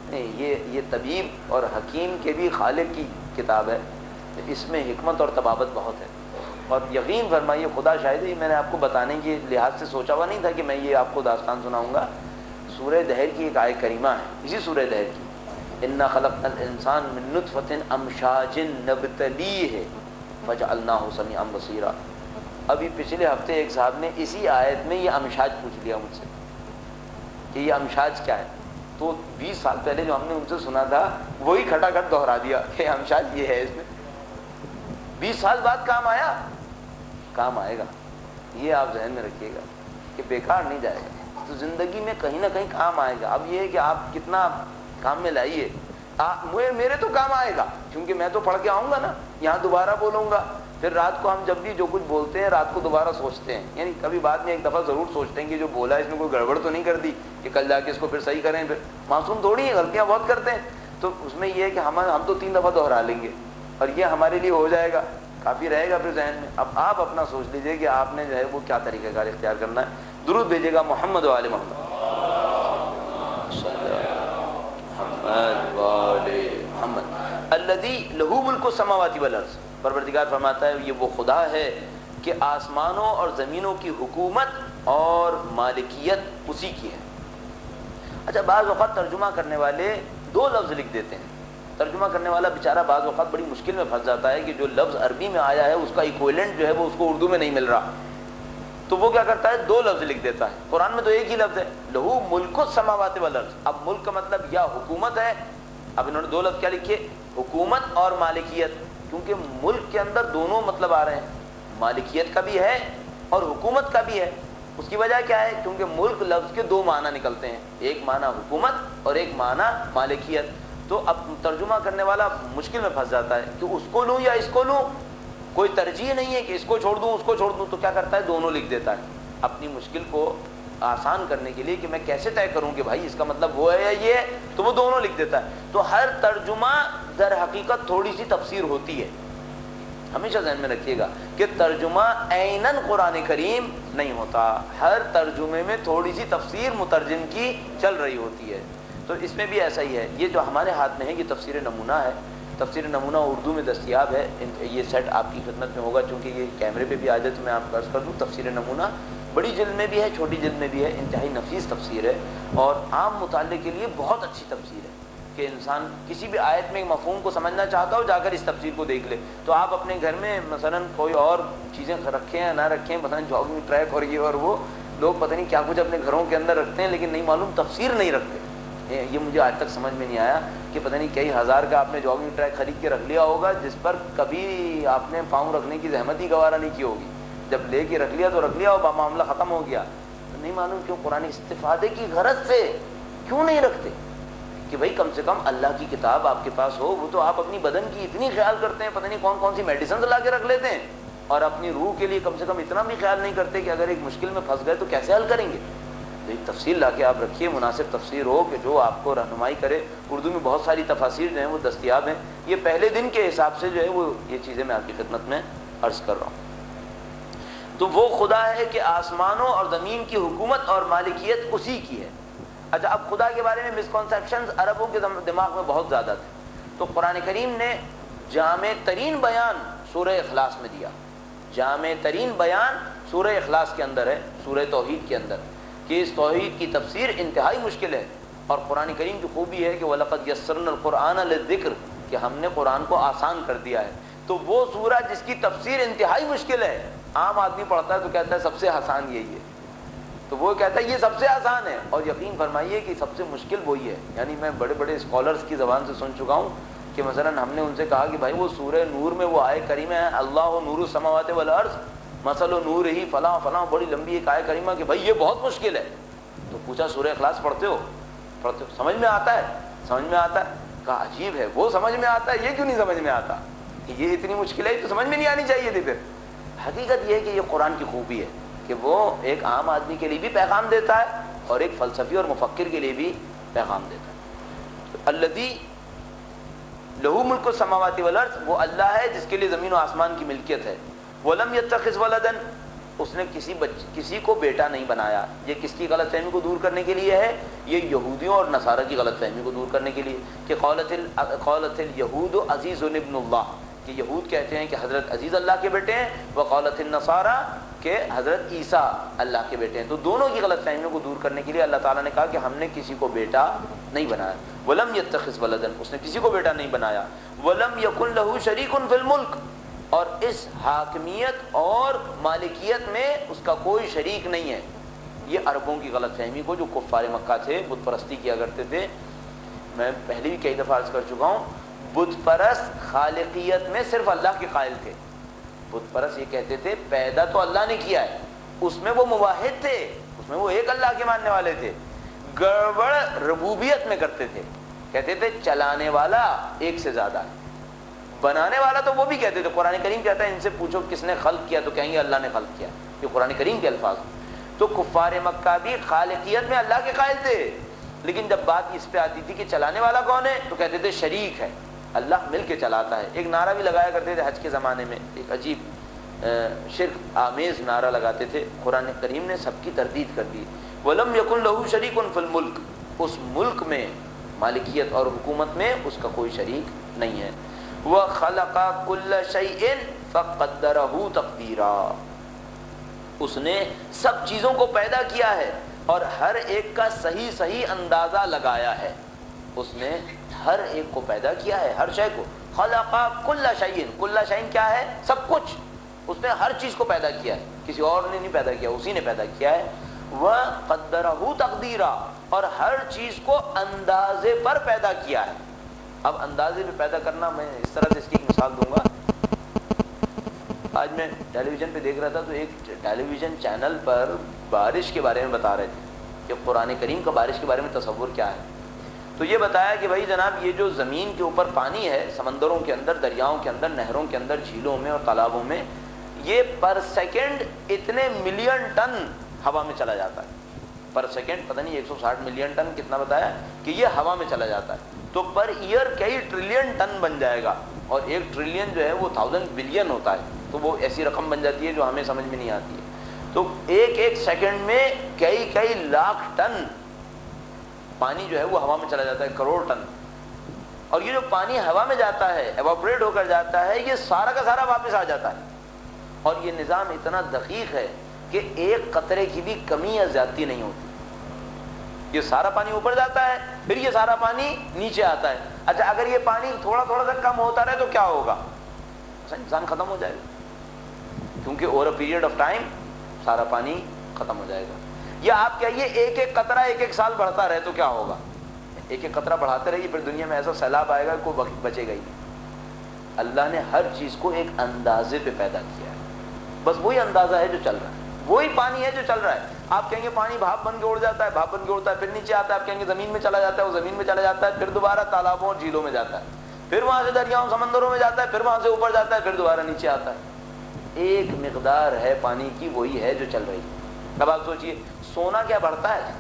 نہیں، یہ طبیب اور حکیم کے بھی خالق کی کتاب ہے، اس میں حکمت اور طبابت بہت ہے۔ اور یقین فرمائیے، خدا شاہد ہے، میں نے آپ کو بتانے کے لحاظ سے سوچا ہوا نہیں تھا کہ میں یہ آپ کو داستان سناؤں گا۔ سورہ دہر کی ایک آیت کریمہ ہے، اسی سورہ دہر کی، اِنَّا خَلَقْنَا الْإِنسَانَ مِن نُطْفَةٍ أَمْشَاجٍ نَبْتَلِيهِ فَجَعَلْنَاهُ سَمِيعًا بَصِيرًا۔ ابھی پچھلے ہفتے ایک صاحب نے اسی آیت میں یہ امشاج پوچھ لیا مجھ سے کہ یہ امشاج کیا ہے، تو 20 سال پہلے جو ہم نے ان سے سنا تھا وہی کھٹا کھٹ دہرا دیا کہ امشاج یہ ہے۔ اس میں 20 سال بعد کام آیا، کام آئے گا، یہ آپ ذہن میں رکھیے گا کہ بیکار نہیں جائے گا، تو زندگی میں کہیں نہ کہیں کام آئے گا۔ اب یہ ہے کہ آپ کتنا کام میں لائیے، میرے تو کام آئے گا کیونکہ میں تو پڑھ کے آؤں گا نا، یہاں دوبارہ بولوں گا، پھر رات کو ہم جب بھی جو کچھ بولتے ہیں رات کو دوبارہ سوچتے ہیں، یعنی کبھی بعد میں ایک دفعہ ضرور سوچتے ہیں کہ جو بولا اس میں کوئی گڑبڑ تو نہیں کر دی کہ کل جا کے اس کو پھر صحیح کریں۔ پھر معصوم تھوڑی ہیں، غلطیاں بہت کرتے ہیں، تو اس میں یہ ہے کہ ہم تو 3 دفعہ دہرا لیں گے اور یہ ہمارے لیے ہو جائے گا، کافی رہے گا پھر ذہن میں۔ اب آپ اپنا سوچ لیجئے کہ آپ نے جو ہے وہ کیا طریقہ کار اختیار کرنا ہے۔ درود بھیجے گا محمد و آل محمد، محمد الذی لہ ملک السماوات والارض۔ پروردگار فرماتا ہے یہ وہ خدا ہے کہ آسمانوں اور زمینوں کی حکومت اور مالکیت اسی کی ہے۔ اچھا، بعض اوقات ترجمہ کرنے والے 2 لفظ لکھ دیتے ہیں، ترجمہ کرنے والا بیچارہ بعض اوقات بڑی مشکل میں پھنس جاتا ہے کہ جو لفظ عربی میں آیا ہے اس کا ایکویلنٹ جو ہے وہ اس کو اردو میں نہیں مل رہا، تو وہ کیا کرتا ہے 2 لفظ لکھ دیتا ہے۔ قرآن میں تو ایک ہی لفظ ہے، لہو ملک السماوات والارض۔ اب ملک کا مطلب یا حکومت ہے اب انہوں نے دو لفظ کیا لکھے؟ حکومت اور مالکیت، کیونکہ ملک کے اندر دونوں مطلب آ رہے ہیں، مالکیت کا بھی ہے اور حکومت کا بھی ہے۔ اس کی وجہ کیا ہے؟ کیونکہ ملک لفظ کے دو معنی نکلتے ہیں، ایک معنی حکومت اور ایک معنی مالکیت۔ تو اب ترجمہ کرنے والا مشکل میں پھنس جاتا ہے کہ اس کو لوں یا اس کو لوں، کوئی ترجیح نہیں ہے کہ اس کو چھوڑ دوں اس کو چھوڑ دوں، تو کیا کرتا ہے؟ دونوں لکھ دیتا ہے اپنی مشکل کو آسان کرنے کے لیے کہ میں کیسے طے کروں کہ بھائی اس کا مطلب وہ ہے یا یہ ہے، تو وہ دونوں لکھ دیتا ہے۔ تو ہر ترجمہ در حقیقت تھوڑی سی تفسیر ہوتی ہے، ہمیشہ ذہن میں رکھیے گا کہ ترجمہ عیناً قرآن کریم نہیں ہوتا، ہر ترجمے میں تھوڑی سی تفسیر مترجم کی چل رہی ہوتی ہے۔ تو اس میں بھی ایسا ہی ہے، یہ جو ہمارے ہاتھ میں ہے یہ تفسیر نمونہ ہے، تفسیر نمونہ اردو میں دستیاب ہے، یہ سیٹ آپ کی خدمت میں ہوگا، چونکہ یہ کیمرے پہ بھی آ جائے تو میں آپ کو عرض کر دوں تفسیر نمونہ بڑی جلد میں بھی ہے، چھوٹی جلد میں بھی ہے، انتہائی نفیس تفسیر ہے اور عام مطالعے کے لیے بہت اچھی تفسیر ہے کہ انسان کسی بھی آیت میں ایک مفہوم کو سمجھنا چاہتا ہو جا کر اس تفسیر کو دیکھ لے۔ تو آپ اپنے گھر میں مثلا کوئی اور چیزیں رکھیں یا نہ رکھیں، مثلا جاگنگ ٹریک اور یہ اور وہ، لوگ پتہ نہیں کیا کچھ اپنے گھروں کے اندر رکھتے ہیں لیکن نہیں معلوم تفسیر نہیں رکھتے۔ یہ مجھے آج تک سمجھ میں نہیں آیا کہ پتہ نہیں کئی ہزار کا آپ نے جاگنگ ٹریک خرید کے رکھ لیا ہوگا جس پر کبھی آپ نے پاؤں رکھنے کی زحمت ہی گوارا نہیں کی ہوگی، جب لے کے رکھ لیا تو رکھ لیا اور معاملہ ختم ہو گیا۔ تو نہیں معلوم کیوں قرآن استفادے کی غرض سے کیوں نہیں رکھتے کہ بھائی کم سے کم اللہ کی کتاب آپ کے پاس ہو۔ وہ تو آپ اپنی بدن کی اتنی خیال کرتے ہیں، پتہ نہیں کون کون سی میڈیسنز لا کے رکھ لیتے ہیں، اور اپنی روح کے لیے کم سے کم اتنا بھی خیال نہیں کرتے کہ اگر ایک مشکل میں پھنس گئے تو کیسے حل کریں گے۔ تو ایک تفسیر لا کے آپ رکھیے، مناسب تفسیر ہو کہ جو آپ کو رہنمائی کرے۔ اردو میں بہت ساری تفاسیر جو ہیں وہ دستیاب ہیں، یہ پہلے دن کے حساب سے جو ہے وہ یہ چیزیں میں آپ کی خدمت میں عرض کر رہا ہوں۔ تو وہ خدا ہے کہ آسمانوں اور زمین کی حکومت اور مالکیت اسی کی ہے۔ اچھا، اب خدا کے بارے میں مسکنسیپشنز عربوں کے دماغ میں بہت زیادہ تھے، تو قرآن کریم نے جامع ترین بیان سورہ اخلاص میں دیا۔ جامع ترین بیان سورہ اخلاص کے اندر ہے، سورہ توحید کے اندر، کہ اس توحید کی تفسیر انتہائی مشکل ہے، اور قرآن کریم کی خوبی ہے کہ وَلَقَدْ يَسَّرْنَا الْقُرْآنَ لِلذِّكْرِ، کہ ہم نے قرآن کو آسان کر دیا ہے۔ تو وہ سورہ جس کی تفسیر انتہائی مشکل ہے، عام آدمی پڑھتا ہے تو کہتا ہے سب سے آسان یہی ہے، تو وہ کہتا ہے یہ سب سے آسان ہے، اور یقین فرمائیے کہ سب سے مشکل وہی ہے۔ یعنی میں بڑے بڑے اسکالرز کی زبان سے سن چکا ہوں کہ مثلا ہم نے ان سے کہا کہ بھائی وہ سورہ نور میں وہ آیت کریمہ ہے، اللہ نور السماوات والارض مثل نورہ فلاں فلاں، بڑی لمبی ایک آیت کریمہ کہ بھائی یہ بہت مشکل ہے۔ تو پوچھا سورہ اخلاص پڑھتے ہو؟ سمجھ میں آتا ہے؟ سمجھ میں آتا ہے۔ کہا عجیب ہے، وہ سمجھ میں آتا ہے، یہ کیوں نہیں سمجھ میں آتا؟ کہ یہ اتنی مشکل ہے تو سمجھ میں نہیں آنی چاہیے تھی۔ پھر حقیقت یہ ہے کہ یہ قرآن کی خوبی ہے کہ وہ ایک عام آدمی کے لیے بھی پیغام دیتا ہے اور ایک فلسفی اور مفکر کے لیے بھی پیغام دیتا ہے۔ الذی لہ ملک السماوات والارض، وہ اللہ ہے جس کے لیے زمین و آسمان کی ملکیت ہے۔ ولم یتخذ ولدا، اس نے کسی کو بیٹا نہیں بنایا۔ یہ کس کی غلط فہمی کو دور کرنے کے لیے ہے؟ یہ یہودیوں اور نصارہ کی غلط فہمی کو دور کرنے کے لیے کہ قالت الیہود عزیز ابن اللہ، کہ یہود کہتے ہیں کہ حضرت عزیز اللہ کے بیٹے ہیں، وقالت النصارى کہ حضرت عیسیٰ اللہ کے بیٹے ہیں۔ تو دونوں کی غلط فہمیوں کو دور کرنے کے لیے اللہ تعالیٰ نے کہا کہ ہم نے کسی کو بیٹا نہیں بنایا۔ ولم یتخذ ولدا، اس نے کسی کو بیٹا نہیں بنایا۔ ولم یکن لہ شریک فی الملک، اور اس حاکمیت اور مالکیت میں اس کا کوئی شریک نہیں ہے۔ یہ عربوں کی غلط فہمی کو، جو کفار مکہ تھے، بت پرستی کیا کرتے تھے، میں پہلے بھی کئی دفعہ عرض کر چکا ہوں، بت پرست خالقیت میں صرف اللہ کے قائل تھے۔ بت پرست یہ کہتے تھے پیدا تو اللہ نے کیا ہے، اس میں وہ موحد تھے، اس میں وہ ایک اللہ کے ماننے والے تھے۔ گڑبڑ ربوبیت میں کرتے تھے، کہتے تھے چلانے والا ایک سے زیادہ ہے، بنانے والا تو وہ بھی کہتے تھے۔ قرآن کریم کہتا ہے ان سے پوچھو کس نے خلق کیا تو کہیں گے اللہ نے خلق کیا۔ یہ قرآن کریم کے الفاظ۔ تو کفار مکہ بھی خالقیت میں اللہ کے قائل تھے، لیکن جب بات اس پہ آتی تھی کہ چلانے والا کون ہے تو کہتے تھے شریک ہے، اللہ مل کے چلاتا ہے۔ ایک نعرہ بھی لگایا کرتے تھے حج کے زمانے میں، ایک عجیب شرک آمیز نعرہ لگاتے تھے، قرآن کریم نے سب کی تردید کر دی۔ وَلَمْ يَكُنْ لَهُ شَرِيكٌ فِي الْمُلْكِ، اس ملک میں مالکیت اور حکومت میں اس کا کوئی شریک نہیں ہے۔ وَخَلَقَ كُلَّ شَيْءٍ فَقَدَّرَهُ تَقْدِيرًا، اس نے سب چیزوں کو پیدا کیا ہے اور ہر ایک کا صحیح صحیح اندازہ لگایا ہے۔ اس نے ہر ایک کو پیدا کیا ہے، ہر شے کو۔ خلق کل شیء، کل شیء کیا ہے؟ سب کچھ۔ اس نے ہر چیز کو پیدا کیا ہے، کسی اور نے نہیں پیدا کیا، اسی نے پیدا کیا ہے۔ وَقَدَّرَهُ تَقْدِيرًا، اور ہر چیز کو اندازے پر پیدا کیا ہے۔ اب اندازے پہ پیدا کرنا، میں اس طرح سے اس کی ایک مثال دوں گا. آج میں ٹیلی ویژن پہ دیکھ رہا تھا تو ایک ٹیلی ویژن چینل پر بارش کے بارے میں بتا رہے تھے کہ قرآن کریم کا بارش کے بارے میں تصور کیا ہے. تو یہ بتایا کہ بھائی جناب یہ جو زمین کے اوپر پانی ہے، سمندروں کے اندر، دریاؤں کے اندر، نہروں کے اندر، جھیلوں میں اور تالابوں میں، یہ پر سیکنڈ اتنے ملین ٹن ہوا میں چلا جاتا ہے. پر سیکنڈ پتہ نہیں 160 ملین ٹن کتنا بتایا کہ یہ ہوا میں چلا جاتا ہے. تو پر ایئر کئی ٹریلین ٹن بن جائے گا، اور ایک ٹریلین جو ہے وہ 1000 بلین ہوتا ہے. تو وہ ایسی رقم بن جاتی ہے جو ہمیں سمجھ میں نہیں آتی ہے. تو ایک سیکنڈ میں کئی لاکھ ٹن پانی جو ہے وہ ہوا میں چلا جاتا ہے، کروڑ ٹن. اور یہ جو پانی ہوا میں جاتا ہے، ایواپوریٹ ہو کر جاتا ہے، یہ سارا کا سارا واپس آ جاتا ہے. اور یہ نظام اتنا دقیق ہے کہ ایک قطرے کی بھی کمی یا زیادتی نہیں ہوتی. یہ سارا پانی اوپر جاتا ہے، پھر یہ سارا پانی نیچے آتا ہے. اچھا اگر یہ پانی تھوڑا سا کم ہوتا رہے تو کیا ہوگا؟ انسان ختم ہو جائے گا، کیونکہ over a period of time سارا پانی ختم ہو جائے گا. یا آپ کہیے ایک قطرہ ایک سال بڑھتا رہے تو کیا ہوگا؟ ایک قطرہ بڑھاتے رہیے، پھر دنیا میں ایسا سیلاب آئے گا کوئی وقت بچے گا ہی نہیں. اللہ نے ہر چیز کو ایک اندازے پہ پیدا کیا ہے، بس وہی اندازہ ہے جو چل رہا ہے، وہی پانی ہے جو چل رہا ہے. آپ کہیں گے پانی بھاپ بن کے اڑ جاتا ہے، بھاپ بن کے اڑتا ہے، پھر نیچے آتا ہے. آپ کہیں گے زمین میں چلا جاتا ہے، وہ زمین میں چلا جاتا ہے، پھر دوبارہ تالابوں اور جھیلوں میں جاتا ہے، پھر وہاں سے دریاؤں سمندروں میں جاتا ہے، پھر وہاں سے اوپر جاتا ہے، پھر دوبارہ نیچے آتا ہے. ایک مقدار ہے پانی کی، وہی ہے جو چل رہی ہے. اب آپ سوچئے سونا کیا بڑھتا ہے؟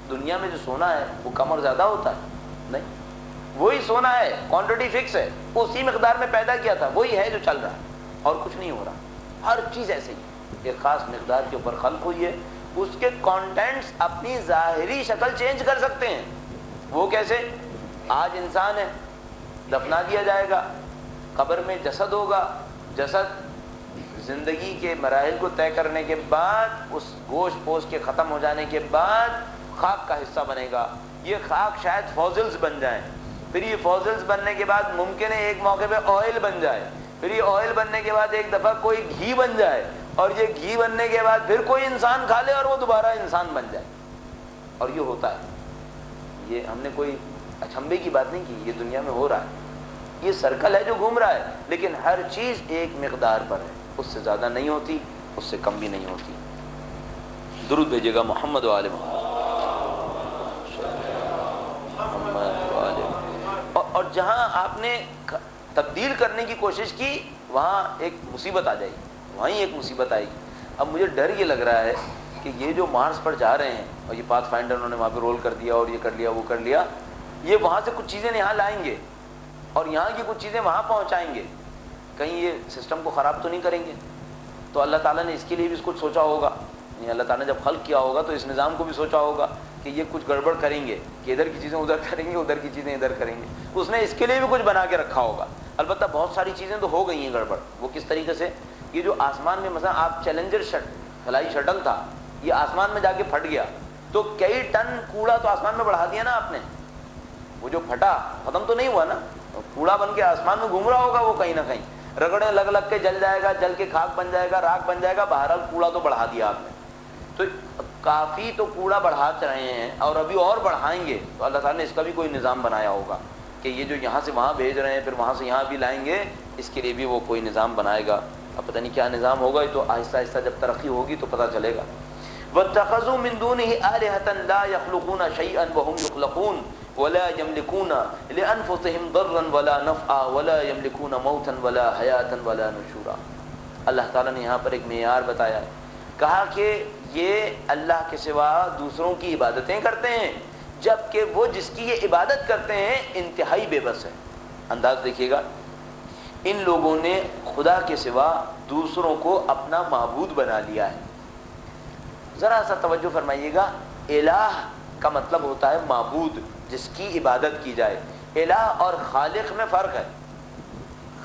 دنیا میں جو سونا ہے وہ کم اور زیادہ ہوتا ہے؟ نہیں، وہی سونا ہے، کوانٹٹی فکس ہے، اسی مقدار میں پیدا کیا تھا، وہی ہے جو چل رہا ہے، اور کچھ نہیں ہو رہا. ہر چیز ایسے ہی ایک خاص مقدار کے اوپر خلق ہوئی ہے. اس کے کانٹینٹس اپنی ظاہری شکل چینج کر سکتے ہیں. وہ کیسے؟ آج انسان ہے، دفنا دیا جائے گا، قبر میں جسد ہوگا، جسد زندگی کے مراحل کو طے کرنے کے بعد، اس گوشت پوش کے ختم ہو جانے کے بعد خاک کا حصہ بنے گا. یہ خاک شاید فوزلز بن جائیں، پھر یہ فوزلز بننے کے بعد ممکن ہے ایک موقع پہ آئل بن جائے، پھر یہ آئل بننے کے بعد ایک دفعہ کوئی گھی بن جائے، اور یہ گھی بننے کے بعد پھر کوئی انسان کھا لے اور وہ دوبارہ انسان بن جائے. اور یہ ہوتا ہے. یہ ہم نے کوئی اچھمبے کی بات نہیں کی، یہ دنیا میں ہو رہا ہے. یہ سرکل ہے جو گھوم رہا ہے، لیکن ہر چیز ایک مقدار پر ہے، اس سے زیادہ نہیں ہوتی، اس سے کم بھی نہیں ہوتی. درود بھیجے گا محمد و آل محمد. اور جہاں آپ نے تبدیل کرنے کی کوشش کی وہاں ایک مصیبت آ جائے گی، وہیں ایک مصیبت آئے گی. اب مجھے ڈر یہ لگ رہا ہے کہ یہ جو مارس پر جا رہے ہیں، اور یہ پاتھ فائنڈر انہوں نے وہاں پہ رول کر دیا، اور یہ کر لیا، وہ کر لیا، یہ وہاں سے کچھ چیزیں یہاں لائیں گے اور یہاں کی کچھ چیزیں وہاں پہنچائیں گے. کہیں یہ سسٹم کو خراب تو نہیں کریں گے؟ تو اللہ تعالیٰ نے اس کے لیے بھی کچھ سوچا ہوگا. نہیں، اللہ تعالیٰ نے جب خلق کیا ہوگا تو اس نظام کو بھی سوچا ہوگا کہ یہ کچھ گڑبڑ کریں گے، کہ ادھر کی چیزیں ادھر کریں گے، ادھر کی چیزیں ادھر کریں گے. اس نے اس کے لیے بھی کچھ بنا کے رکھا ہوگا. البتہ بہت ساری چیزیں تو ہو گئی ہیں گڑبڑ. وہ کس طریقے سے؟ یہ جو آسمان میں مثلا آپ چیلنجر خلائی شٹل تھا، یہ آسمان میں جا کے پھٹ گیا تو کئی ٹن کوڑا تو آسمان میں بڑھا دیا نا آپ نے. وہ جو پھٹا ختم تو نہیں ہوا نا، کوڑا بن کے آسمان میں گھوم رہا ہوگا، وہ کہیں نہ کہیں رگڑے لگ کے جل جائے گا، جل کے خاک بن جائے گا، راکھ بن جائے گا. بہرحال کوڑا تو بڑھا دیا آپ نے. تو کافی تو کوڑا بڑھا رہے ہیں اور ابھی اور بڑھائیں گے. تو اللہ تعالیٰ نے اس کا بھی کوئی نظام بنایا ہوگا کہ یہ جو یہاں سے وہاں بھیج رہے ہیں پھر وہاں سے یہاں بھی لائیں گے، اس کے لیے بھی وہ کوئی نظام بنائے گا. اب پتہ نہیں کیا نظام ہوگا، تو آہستہ آہستہ جب ترقی ہوگی تو پتہ چلے گا. وَاتَّخَذُوا مِن دُونِهِ آلِهَةً لَا يَخْلُقُونَ شَيْئًا وَهُمْ يُخْلَقُونَ وَلَا يَمْلِكُونَ لِأَنفُسِهِمْ ضَرًّا وَلَا نَفْعًا وَلَا يَمْلِكُونَ مَوْتًا وَلَا حَيَاةً وَلَا نُشُورًا. اللہ تعالیٰ نے یہاں پر ایک معیار بتایا ہے. کہا کہ یہ اللہ کے سوا دوسروں کی عبادتیں کرتے ہیں، جبکہ وہ جس کی یہ عبادت کرتے ہیں انتہائی بے بس ہے. انداز دیکھیے گا، ان لوگوں نے خدا کے سوا دوسروں کو اپنا معبود بنا لیا ہے. ذرا سا توجہ فرمائیے گا، الہ کا مطلب ہوتا ہے معبود، جس کی عبادت کی جائے. الہ اور خالق میں فرق ہے.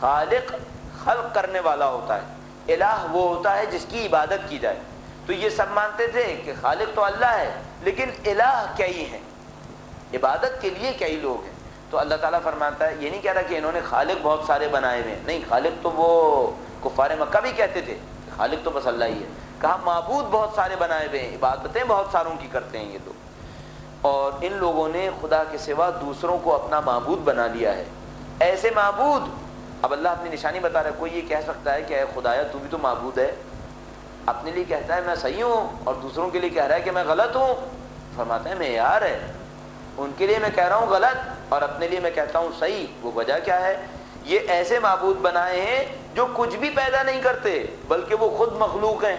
خالق خلق کرنے والا ہوتا ہے، الہ وہ ہوتا ہے جس کی عبادت کی جائے. تو یہ سب مانتے تھے کہ خالق تو اللہ ہے، لیکن الہ کئی ہیں، عبادت کے لیے کئی لوگ ہیں. تو اللہ تعالیٰ فرماتا ہے، یہ نہیں کہہ رہا کہ انہوں نے خالق بہت سارے بنائے ہوئے ہیں، نہیں، خالق تو وہ کفار مکہ بھی کہتے تھے، خالق تو بس اللہ ہی ہے. کہا معبود بہت سارے بنائے ہوئے ہیں، عبادتیں بہت ساروں کی کرتے ہیں یہ تو. اور ان لوگوں نے خدا کے سوا دوسروں کو اپنا معبود بنا لیا ہے. ایسے معبود، اب اللہ اپنی نشانی بتا رہا ہے. کوئی یہ کہہ سکتا ہے کہ اے خدایا تو بھی تو معبود ہے، اپنے لیے کہتا ہے میں صحیح ہوں اور دوسروں کے لیے کہہ رہا ہے کہ میں غلط ہوں. فرماتا ہے معیار ہے، ان کے لیے میں کہہ رہا ہوں غلط اور اپنے لیے میں کہتا ہوں صحیح. وہ وجہ کیا ہے؟ یہ ایسے معبود بنائے ہیں جو کچھ بھی پیدا نہیں کرتے بلکہ وہ خود مخلوق ہیں.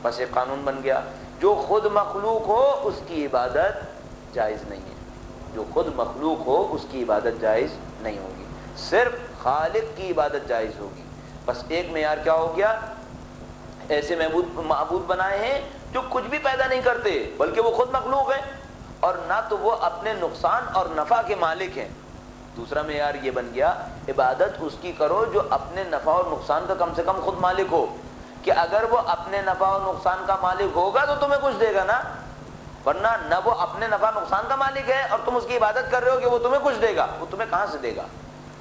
بس ایک قانون بن گیا، جو خود مخلوق ہو اس کی عبادت جائز نہیں ہے. جو خود مخلوق ہو اس کی عبادت جائز نہیں ہوگی، صرف خالق کی عبادت جائز ہوگی. بس ایک معیار کیا ہو گیا؟ ایسے معبود بنائے ہیں جو کچھ بھی پیدا نہیں کرتے بلکہ وہ خود مخلوق ہیں اور نہ تو وہ اپنے نقصان اور نفع کے مالک ہیں. دوسرا معیار یہ بن گیا عبادت اس کی کرو جو اپنے نفع اور نقصان کا کم سے کم خود مالک ہو، کہ اگر وہ اپنے نفع اور نقصان کا مالک ہوگا تو تمہیں کچھ دے گا نا، ورنہ نہ وہ اپنے نفع نقصان کا مالک ہے اور تم اس کی عبادت کر رہے ہو کہ وہ تمہیں کچھ دے گا. وہ تمہیں کہاں سے دے گا؟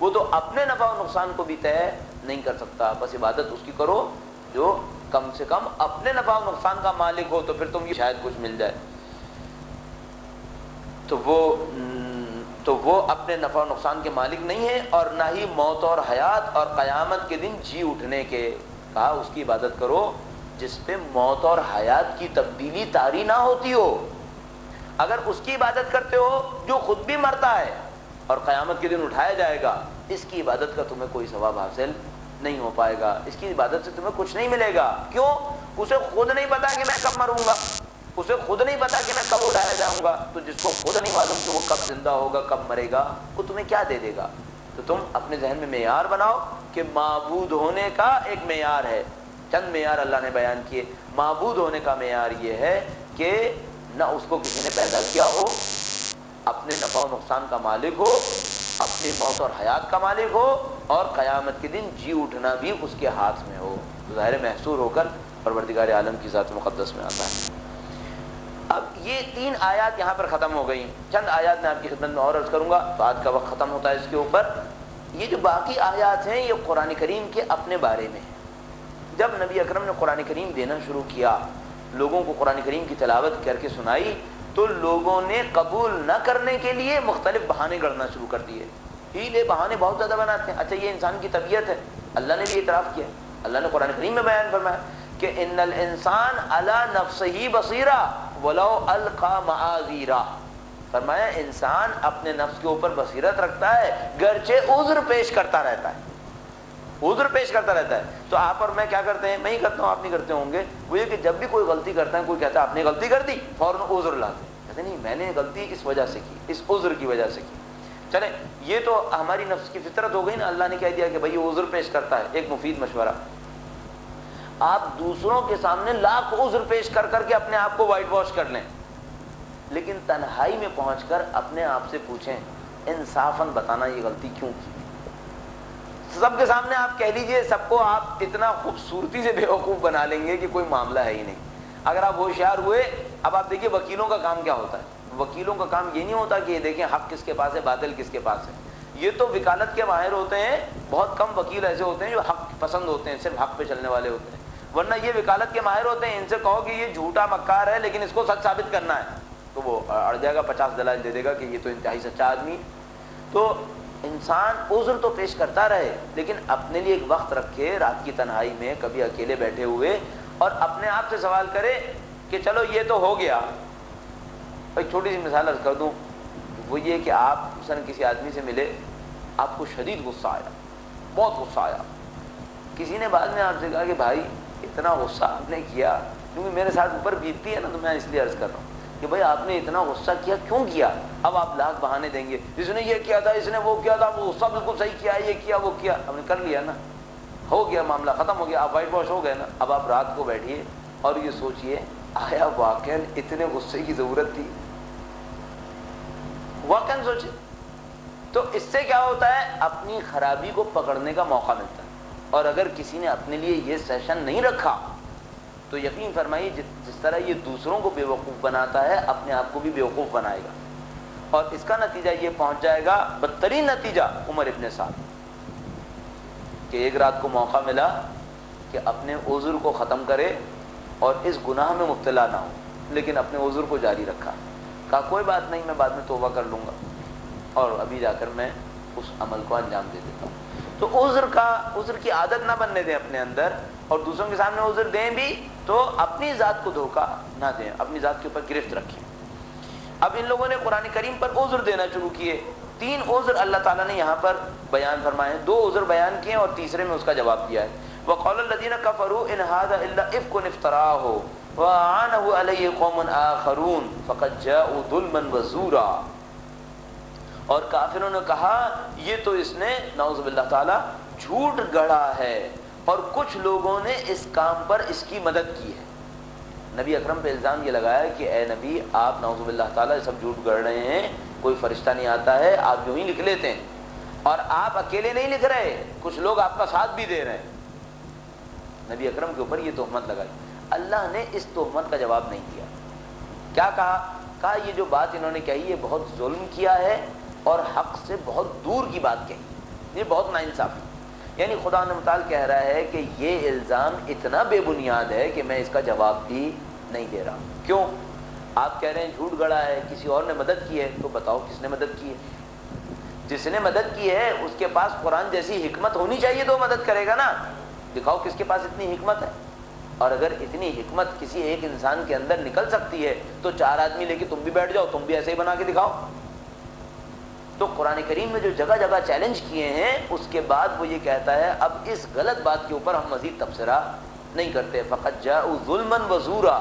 وہ تو اپنے نفع اور نقصان کو بھی طے نہیں کر سکتا. بس عبادت اس کی کرو جو کم سے کم اپنے نفع و نقصان کا مالک ہو، تو پھر تم شاید کچھ مل جائے. تو وہ اپنے نفع و نقصان کے مالک نہیں ہے اور نہ ہی موت اور حیات اور قیامت کے دن جی اٹھنے کے. کہا اس کی عبادت کرو جس پہ موت اور حیات کی تبدیلی طاری نہ ہوتی ہو. اگر اس کی عبادت کرتے ہو جو خود بھی مرتا ہے اور قیامت کے دن اٹھایا جائے گا، اس کی عبادت کا تمہیں کوئی ثواب حاصل نہیں ہو پائے گا. اس کی عبادت سے تمہیں کچھ نہیں ملے گا. کیوں؟ اسے خود نہیں پتا کہ میں کب مروں گا، اسے خود نہیں پتا کہ میں کب اٹھایا جاؤں گا. تو جس کو خود نہیں معلوم کہ وہ کب زندہ ہوگا کب مرے گا، وہ تمہیں کیا دے دے گا؟ تو تم اپنے ذہن میں معیار بناؤ کہ معبود ہونے کا ایک معیار ہے. چند معیار اللہ نے بیان کیے. معبود ہونے کا معیار یہ ہے کہ نہ اس کو کسی نے پیدا کیا ہو، اپنے نفع و نقصان کا مالک ہو، اپنی موت اور حیات کا مالک ہو، اور قیامت کے دن جی اٹھنا بھی اس کے ہاتھ میں ہو. تو ظاہر محصور ہو کر پروردگار عالم کی ذات مقدس میں آتا ہے. اب یہ 3 آیات یہاں پر ختم ہو گئیں. چند آیات میں آپ کی خدمت میں اور عرض کروں گا تو آج کا وقت ختم ہوتا ہے اس کے اوپر. یہ جو باقی آیات ہیں یہ قرآن کریم کے اپنے بارے میں ہیں. جب نبی اکرم نے قرآن کریم دینا شروع کیا، لوگوں کو قرآن کریم کی تلاوت کر کے سنائی، تو لوگوں نے قبول نہ کرنے کے لیے مختلف بہانے گڑھنا شروع کر دیے. ہیلے بہانے بہت زیادہ بناتے ہیں. اچھا یہ انسان کی طبیعت ہے، اللہ نے بھی اعتراف کیا. اللہ نے قرآن کریم میں بیان فرمایا کہ ان الانسان علی نفسہ بصیرہ ولو القی معاذیرہ. فرمایا انسان اپنے نفس کے اوپر بصیرت رکھتا ہے گرچہ عذر پیش کرتا رہتا ہے، عذر پیش کرتا رہتا ہے. تو آپ اور میں کیا کرتے ہیں؟ میں ہی کرتا ہوں، آپ نہیں کرتے ہوں گے. وہ یہ کہ جب بھی کوئی غلطی کرتا ہے، کوئی کہتا ہے آپ نے غلطی کر دی، فوراً عذر لاتے ہیں. کہتے نہیں میں نے غلطی اس وجہ سے کی، اس عذر کی وجہ سے کی. چلیں یہ تو ہماری نفس کی فطرت ہو گئی نا. اللہ نے کہہ دیا کہ بھائی یہ عذر پیش کرتا ہے. ایک مفید مشورہ، آپ دوسروں کے سامنے لاکھ عذر پیش کر کر کے اپنے آپ کو وائٹ واش کر لیں، لیکن تنہائی میں پہنچ کر اپنے آپ سے پوچھیں انصافاً بتانا یہ غلطی کیوں کی. سب کے سامنے آپ کہہ لیجئے، سب کو آپ اتنا خوبصورتی سے بیوقوف بنا لیں گے کہ کوئی معاملہ ہے ہی نہیں. اگر آپ ہوشیار ہوئے، اب آپ دیکھیے وکیلوں کا کام کیا ہوتا ہے. وکیلوں کا کام یہ نہیں ہوتا کہ یہ دیکھیں حق کس کے پاس ہے باطل کس کے پاس ہے. یہ تو وکالت کے ماہر ہوتے ہیں. بہت کم وکیل ایسے ہوتے ہیں جو حق پسند ہوتے ہیں، صرف حق پہ چلنے والے ہوتے ہیں. ورنہ یہ وکالت کے ماہر ہوتے ہیں. ان سے کہو کہ یہ جھوٹا مکار ہے لیکن اس کو سچ ثابت کرنا ہے، تو وہ اڑ جائے گا، 50 دلائل دے دے گا کہ یہ تو انتہائی سچا آدمی. تو انسان عذر تو پیش کرتا رہے، لیکن اپنے لیے ایک وقت رکھے رات کی تنہائی میں، کبھی اکیلے بیٹھے ہوئے، اور اپنے آپ سے سوال کرے کہ چلو یہ تو ہو گیا. ایک چھوٹی سی مثال عرض کر دوں، وہ یہ کہ آپ مثلا کسی آدمی سے ملے، آپ کو شدید غصہ آیا، بہت غصہ آیا. کسی نے بعد میں آپ سے کہا کہ بھائی اتنا غصہ آپ نے کیا، کیونکہ میرے ساتھ اوپر بیتتی ہے نا تو میں اس لیے عرض کر رہا ہوں کہ بھائی آپ نے اتنا غصہ کیا کیوں کیا؟ اب آپ لاکھ بہانے دیں گے، اس نے یہ کیا تھا، اس نے وہ کیا تھا، وہ غصہ بالکل صحیح کیا، یہ کیا وہ کیا. ہم نے کر لیا نا، ہو گیا معاملہ، ختم ہو گیا، آپ وائٹ واش ہو گئے نا. اب آپ رات کو بیٹھیے اور یہ سوچئے آیا واقعاً اتنے غصے کی ضرورت تھی؟ واقعاً سوچے. تو اس سے کیا ہوتا ہے؟ اپنی خرابی کو پکڑنے کا موقع ملتا ہے. اور اگر کسی نے اپنے لیے یہ سیشن نہیں رکھا تو یقین فرمائیے جس طرح یہ دوسروں کو بیوقوف بناتا ہے، اپنے آپ کو بھی بیوقوف بنائے گا. اور اس کا نتیجہ یہ پہنچ جائے گا، بدترین نتیجہ عمر ابن سعد، کہ ایک رات کو موقع ملا کہ اپنے عذر کو ختم کرے اور اس گناہ میں مبتلا نہ ہو، لیکن اپنے عذر کو جاری رکھا. کہا کوئی بات نہیں، میں بعد میں توبہ کر لوں گا اور ابھی جا کر میں اس عمل کو انجام دے دیتا ہوں۔ تو عذر کی عادت نہ بننے دیں اپنے اندر، اور دوسروں کے سامنے عذر دیں بھی تو اپنی ذات کو دھوکہ نہ دیں، اپنی ذات کے اوپر گرفت رکھیں۔ اب ان لوگوں نے قرآن کریم پر عذر دینا شروع کیے۔ 3 عذر اللہ تعالیٰ نے یہاں پر بیان فرمائے ہیں، 2 عذر بیان کیے اور تیسرے میں اس کا جواب دیا ہے۔ وَقَالَ الَّذِينَ كَفَرُوا إِنْ هَذَا إِلَّا إِفْكٌ افْتَرَاهُ وَأَعَانَهُ عَلَيْهِ قَوْمٌ آخَرُونَ فَقَدْ جَاءُوا ظُلْمًا وَزُورًا۔ اور کافروں نے کہا یہ تو اس نے نعوذ باللہ تعالیٰ جھوٹ گڑھا ہے، اور کچھ لوگوں نے اس کام پر اس کی مدد کی ہے۔ نبی اکرم پہ الزام یہ لگایا کہ اے نبی آپ نعوذ باللہ تعالیٰ سب جھوٹ گڑھ رہے ہیں، کوئی فرشتہ نہیں آتا ہے، آپ یوں ہی لکھ لیتے ہیں، اور آپ اکیلے نہیں لکھ رہے، کچھ لوگ آپ کا ساتھ بھی دے رہے ہیں۔ نبی اکرم کے اوپر یہ تہمت لگائی۔ اللہ نے اس تہمت کا جواب نہیں دیا۔ کیا کہا یہ جو بات انہوں نے کہی یہ بہت ظلم کیا ہے اور حق سے بہت دور کی بات کہی، یہ بہت ناانصافی۔ یعنی خدا متعال کہہ رہا ہے کہ یہ الزام اتنا بے بنیاد ہے کہ میں اس کا جواب بھی نہیں دے رہا۔ کیوں؟ آپ کہہ رہے ہیں جھوٹ گڑا ہے، کسی اور نے مدد کی ہے، تو بتاؤ کس نے مدد کی ہے؟ جس نے مدد کی ہے اس کے پاس قرآن جیسی حکمت ہونی چاہیے تو مدد کرے گا نا۔ دکھاؤ کس کے پاس اتنی حکمت ہے، اور اگر اتنی حکمت کسی ایک انسان کے اندر نکل سکتی ہے تو 4 آدمی لے کے تم بھی بیٹھ جاؤ، تم بھی ایسے ہی بنا کے دکھاؤ۔ تو قرآن کریم میں جو جگہ جگہ چیلنج کیے ہیں اس کے بعد وہ یہ کہتا ہے اب اس غلط بات کے اوپر ہم مزید تبصرہ نہیں کرتے۔ فقط جاءوا ظلما وزورا،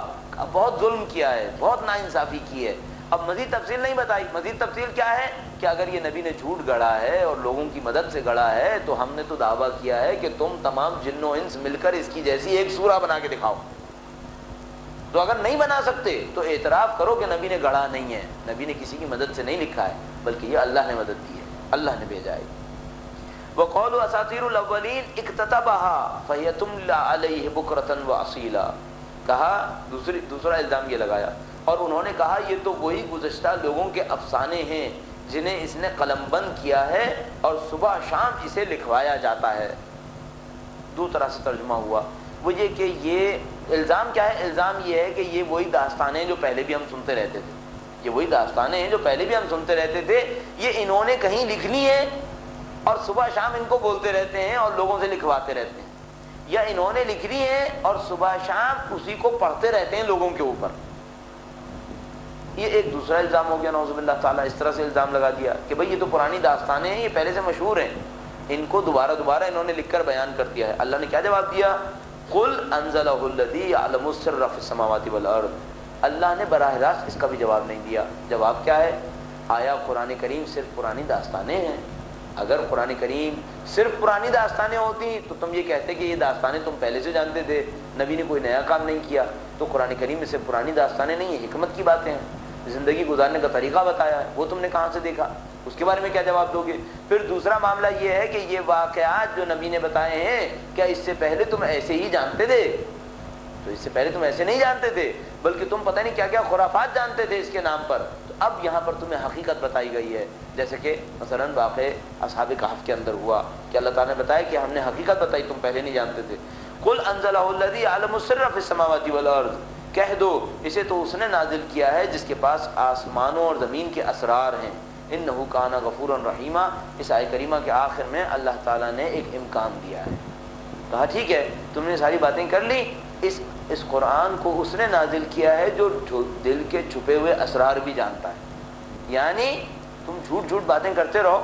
بہت ظلم کیا ہے، بہت ناانصافی کی ہے۔ اب مزید تفصیل نہیں بتائی۔ مزید تفصیل کیا ہے کہ اگر یہ نبی نے جھوٹ گڑھا ہے اور لوگوں کی مدد سے گڑھا ہے تو ہم نے تو دعویٰ کیا ہے کہ تم تمام جن و انس مل کر اس کی جیسی ایک سورہ بنا کے دکھاؤ۔ تو اگر نہیں بنا سکتے تو اعتراف کرو کہ نبی نے گڑھا نہیں ہے، نبی نے کسی کی مدد سے نہیں لکھا ہے بلکہ یہ اللہ نے مدد دی ہے، اللہ نے بھیجا ہے۔ وَقَالُوا أَسَاطِيرُ الْأَوَّلِينَ اكْتَتَبَهَا فَهِيَ تُمْلَى عَلَيْهِ بُكْرَةً وَأَصِيلًا۔ کہا دوسرا الزام یہ لگایا، اور انہوں نے کہا یہ تو وہی گزشتہ لوگوں کے افسانے ہیں جنہیں اس نے قلم بند کیا ہے اور صبح شام اسے لکھوایا جاتا ہے۔ 2 طرح سے ترجمہ ہوا، وہ یہ کہ یہ الزام کیا ہے؟ الزام یہ ہے کہ یہ وہی داستانیں جو پہلے بھی ہم سنتے رہتے تھے، یہ وہی داستانیں ہیں جو پہلے بھی ہم سنتے رہتے تھے، یہ انہوں نے کہیں لکھ لی ہیں اور صبح شام ان کو بولتے رہتے ہیں اور لوگوں سے لکھواتے رہتے ہیں، یا انہوں نے لکھ لی ہیں اور صبح شام اسی کو پڑھتے رہتے ہیں لوگوں کے اوپر۔ یہ ایک دوسرا الزام ہو گیا نعوذ باللہ تعالیٰ، اس طرح سے الزام لگا دیا کہ بھئی یہ تو پرانی داستانیں ہیں، یہ پہلے سے مشہور ہیں، ان کو دوبارہ انہوں نے لکھ کر بیان کر دیا ہے۔ اللہ نے کیا جواب دیا؟ قُلْ أَنزَلَهُ الَّذِي يَعْلَمُ السِّرَّ فِي السَّمَاوَاتِ وَالْأَرْضِ۔ اللہ نے براہ راست اس کا بھی جواب نہیں دیا۔ جواب کیا ہے؟ آیا قرآن کریم صرف پرانی داستانیں ہیں؟ اگر قرآن کریم صرف پرانی داستانیں ہوتی تو تم یہ کہتے کہ یہ داستانیں تم پہلے سے جانتے تھے، نبی نے کوئی نیا کام نہیں کیا۔ تو قرآن کریم میں صرف پرانی داستانیں نہیں ہیں، حکمت کی باتیں ہیں، زندگی گزارنے کا طریقہ بتایا ہے، وہ تم نے کہاں سے دیکھا؟ اس کے بارے میں کیا جواب دو گے؟ پھر دوسرا معاملہ یہ ہے کہ یہ واقعات جو نبی نے بتائے ہیں کیا اس سے پہلے تم ایسے ہی جانتے تھے؟ تو اس سے پہلے تم ایسے نہیں جانتے تھے، بلکہ تم پتہ نہیں کیا کیا خرافات جانتے تھے اس کے نام پر۔ تو اب یہاں پر تمہیں حقیقت بتائی گئی ہے، جیسے کہ مثلا واقع اصحاب کہف کے اندر ہوا کہ اللہ تعالیٰ نے بتایا کہ ہم نے حقیقت بتائی، تم پہلے نہیں جانتے تھے۔ قُلْ أَنزَلَهُ الَّذِي يَعْلَمُ السِّرَّ فِي السَّمَاوَاتِ وَالْأَرْضِ، کہہ دو اسے تو اس نے نازل کیا ہے جس کے پاس آسمانوں اور زمین کے اسرار ہیں۔ اِنَّهُ كَانَ غَفُورًا رَحِيمًا، اس آیت کریمہ کے آخر میں اللہ تعالیٰ نے ایک امکان دیا ہے، کہا ٹھیک ہے تم نے ساری باتیں کر لی، اس قرآن کو اس نے نازل کیا ہے جو دل کے چھپے ہوئے اسرار بھی جانتا ہے۔ یعنی تم جھوٹ باتیں کرتے رہو،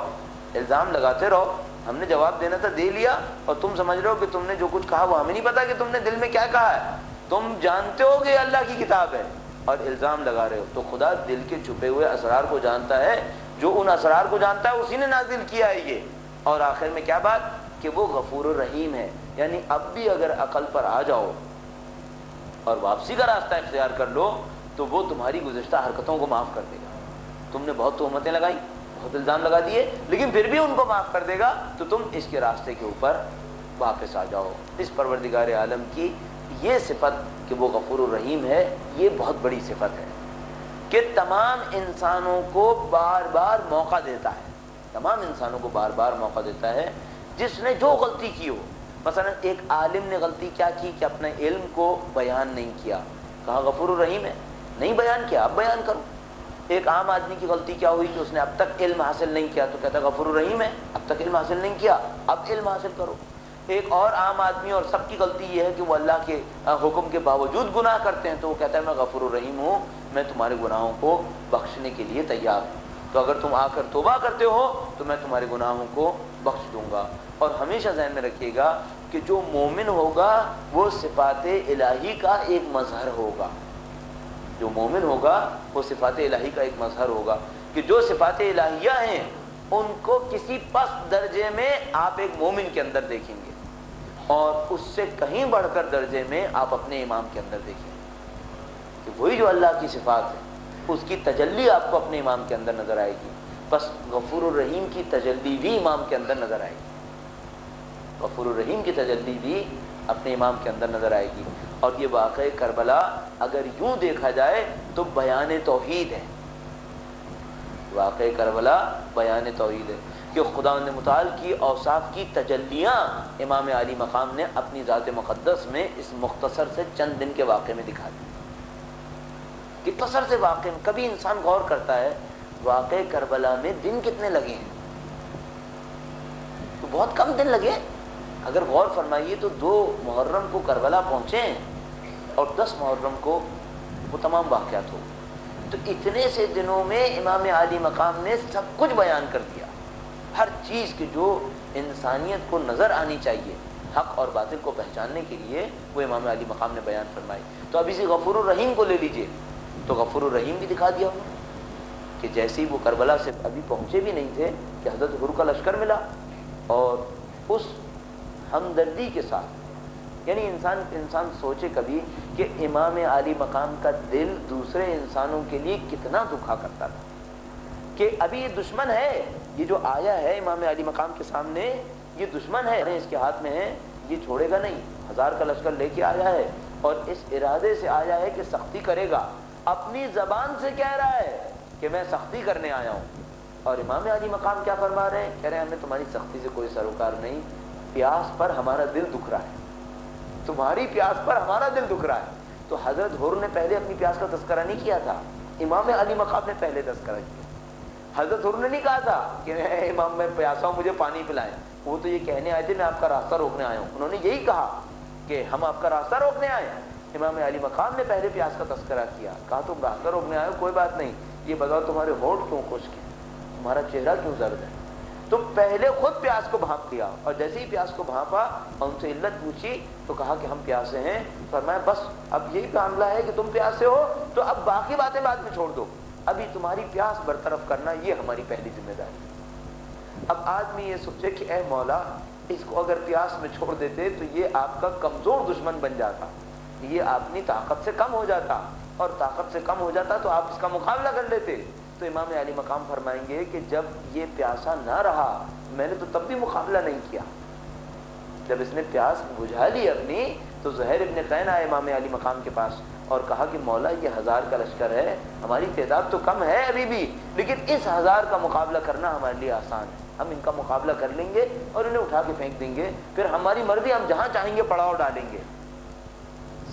الزام لگاتے رہو، ہم نے جواب دینا تھا دے لیا، اور تم سمجھ رہے ہو کہ تم نے جو کچھ کہا وہ ہمیں نہیں پتا کہ تم نے دل میں کیا کہا ہے، تم جانتے ہو کہ اللہ کی کتاب ہے اور الزام لگا رہے ہو۔ تو خدا دل کے چھپے ہوئے اسرار کو جانتا ہے، جو ان اسرار کو جانتا ہے اسی نے نازل کیا ہے یہ۔ اور آخر میں کیا بات کہ وہ غفور الرحیم ہے، یعنی اب بھی اگر عقل پر آ جاؤ اور واپسی کا راستہ اختیار کر لو تو وہ تمہاری گزشتہ حرکتوں کو معاف کر دے گا۔ تم نے بہت تہمتیں لگائیں، بہت الزام لگا دیے، لیکن پھر بھی ان کو معاف کر دے گا، تو تم اس کے راستے کے اوپر واپس آ جاؤ۔ اس پروردگار عالم کی یہ صفت کہ وہ غفور الرحیم ہے، یہ بہت بڑی صفت ہے کہ تمام انسانوں کو بار بار موقع دیتا ہے، تمام انسانوں کو بار بار موقع دیتا ہے جس نے جو غلطی کی ہو۔ مثلا ایک عالم نے غلطی کیا کی کہ اپنے علم کو بیان نہیں کیا، کہا غفور الرحیم ہے، نہیں بیان کیا اب بیان کرو۔ ایک عام آدمی کی غلطی کیا ہوئی کہ اس نے اب تک علم حاصل نہیں کیا تو کہتا غفور الرحیم ہے، اب تک علم حاصل نہیں کیا، اب علم حاصل کرو۔ ایک اور عام آدمی اور سب کی غلطی یہ ہے کہ وہ اللہ کے حکم کے باوجود گناہ کرتے ہیں تو وہ کہتا ہے میں غفور الرحیم ہوں، میں تمہارے گناہوں کو بخشنے کے لیے تیار ہوں، تو اگر تم آ کر توبہ کرتے ہو تو میں تمہارے گناہوں کو بخش دوں گا۔ اور ہمیشہ ذہن میں رکھیے گا کہ جو مومن ہوگا وہ صفات الہی کا ایک مظہر ہوگا، جو مومن ہوگا وہ صفات الہی کا ایک مظہر ہوگا، کہ جو صفات الہیہ ہیں ان کو کسی پست درجے میں آپ ایک مومن کے اندر دیکھیں گے، اور اس سے کہیں بڑھ کر درجے میں آپ اپنے امام کے اندر دیکھیں گے، کہ وہی جو اللہ کی صفات ہے اس کی تجلی آپ کو اپنے امام کے اندر نظر آئے گی، بس غفور الرحیم کی تجلی بھی امام کے اندر نظر آئے گی، غفور الرحیم کی تجلی بھی اپنے امام کے اندر نظر آئے گی۔ اور یہ واقعہ کربلا اگر یوں دیکھا جائے تو بیان توحید ہے، واقعہ کربلا بیان توحید ہے کہ خداوند متعال کی اوصاف کی تجلیاں امام علی مقام نے اپنی ذات مقدس میں اس مختصر سے چند دن کے واقعے میں دکھا دی۔ مختصر سے واقعے میں کبھی انسان غور کرتا ہے واقعہ کربلا میں دن کتنے لگے ہیں، تو بہت کم دن لگے، اگر غور فرمائیے تو 2 محرم کو کربلا پہنچے ہیں اور 10 محرم کو وہ تمام واقعات ہو، تو اتنے سے دنوں میں امام علی مقام نے سب کچھ بیان کر دیا، ہر چیز کی جو انسانیت کو نظر آنی چاہیے حق اور باطل کو پہچاننے کے لیے وہ امام علی مقام نے بیان فرمائی۔ تو اب اسی غفور الرحیم کو لے لیجئے تو غفور الرحیم بھی دکھا دیا انہوں نے کہ جیسے ہی وہ کربلا سے ابھی پہنچے بھی نہیں تھے کہ حضرت حر کا لشکر ملا، اور اس ہمدردی کے ساتھ، یعنی انسان سوچے کبھی کہ امام علی مقام کا دل دوسرے انسانوں کے لیے کتنا دکھا کرتا تھا، کہ ابھی یہ دشمن ہے، یہ جو آیا ہے امام علی مقام کے سامنے یہ دشمن ہے، اس کے ہاتھ میں ہے، یہ چھوڑے گا نہیں، 1000 کا لشکر لے کے آیا ہے اور اس ارادے سے آیا ہے کہ سختی کرے گا، اپنی زبان سے کہہ رہا ہے کہ میں سختی کرنے آیا ہوں، اور امام علی مقام کیا فرما رہے ہیں؟ کہہ رہے ہیں ہمیں تمہاری سختی سے کوئی سروکار نہیں، پیاس پر ہمارا دل دکھ رہا ہے، تمہاری پیاس پر ہمارا دل دکھ رہا ہے۔ تو حضرت حر نے پہلے اپنی پیاس کا تذکرہ نہیں کیا تھا، امام علی مقام نے پہلے تذکرہ کیا۔ حضرت حر نے نہیں کہا تھا کہ اے امام میں پیاسا ہوں مجھے پانی پلائیں، وہ تو یہ کہنے آئے تھے میں آپ کا راستہ روکنے آیا ہوں، انہوں نے یہی کہا کہ ہم آپ کا راستہ روکنے آئے ہیں۔ امام علی مقام نے پہلے پیاس کا تذکرہ کیا، کہا تم راستہ روکنے آئے ہو کوئی بات نہیں، یہ بتاؤ تمہارے ہونٹ کیوں خشک ہیں، تمہارا چہرہ کیوں زرد ہے؟ تو پہلے خود پیاس کو بھانپ لیا، اور جیسے ہی پیاس کو بھانپا اور ان سے علت پوچھی تو کہا کہ ہم پیاسے ہیں، فرمایا بس اب یہی معاملہ ہے کہ تم پیاسے ہو تو اب باقی باتیں بعد میں چھوڑ دو، ابھی تمہاری پیاس برطرف کرنا یہ ہماری پہلی ذمہ داری ہے۔ اب آدمی یہ سوچے کہ اے مولا اس کو اگر پیاس میں چھوڑ دیتے تو یہ آپ کا کمزور دشمن بن جاتا، یہ اپنی طاقت سے کم ہو جاتا، اور طاقت سے کم ہو جاتا تو آپ اس کا مقابلہ کر لیتے۔ تو امام علی مقام فرمائیں گے کہ جب یہ پیاسا نہ رہا میں نے تو تب بھی مقابلہ نہیں کیا، جب اس نے پیاس بجھا لی اپنی تو زہیر ابن قین آئے امام علی مقام کے پاس اور کہا کہ مولا یہ 1000 کا لشکر ہے، ہماری تعداد تو کم ہے ابھی بھی، لیکن اس 1000 کا مقابلہ کرنا ہمارے لیے آسان ہے، ہم ان کا مقابلہ کر لیں گے اور انہیں اٹھا کے پھینک دیں گے، پھر ہماری مرضی ہم جہاں چاہیں گے پڑاؤ ڈالیں گے۔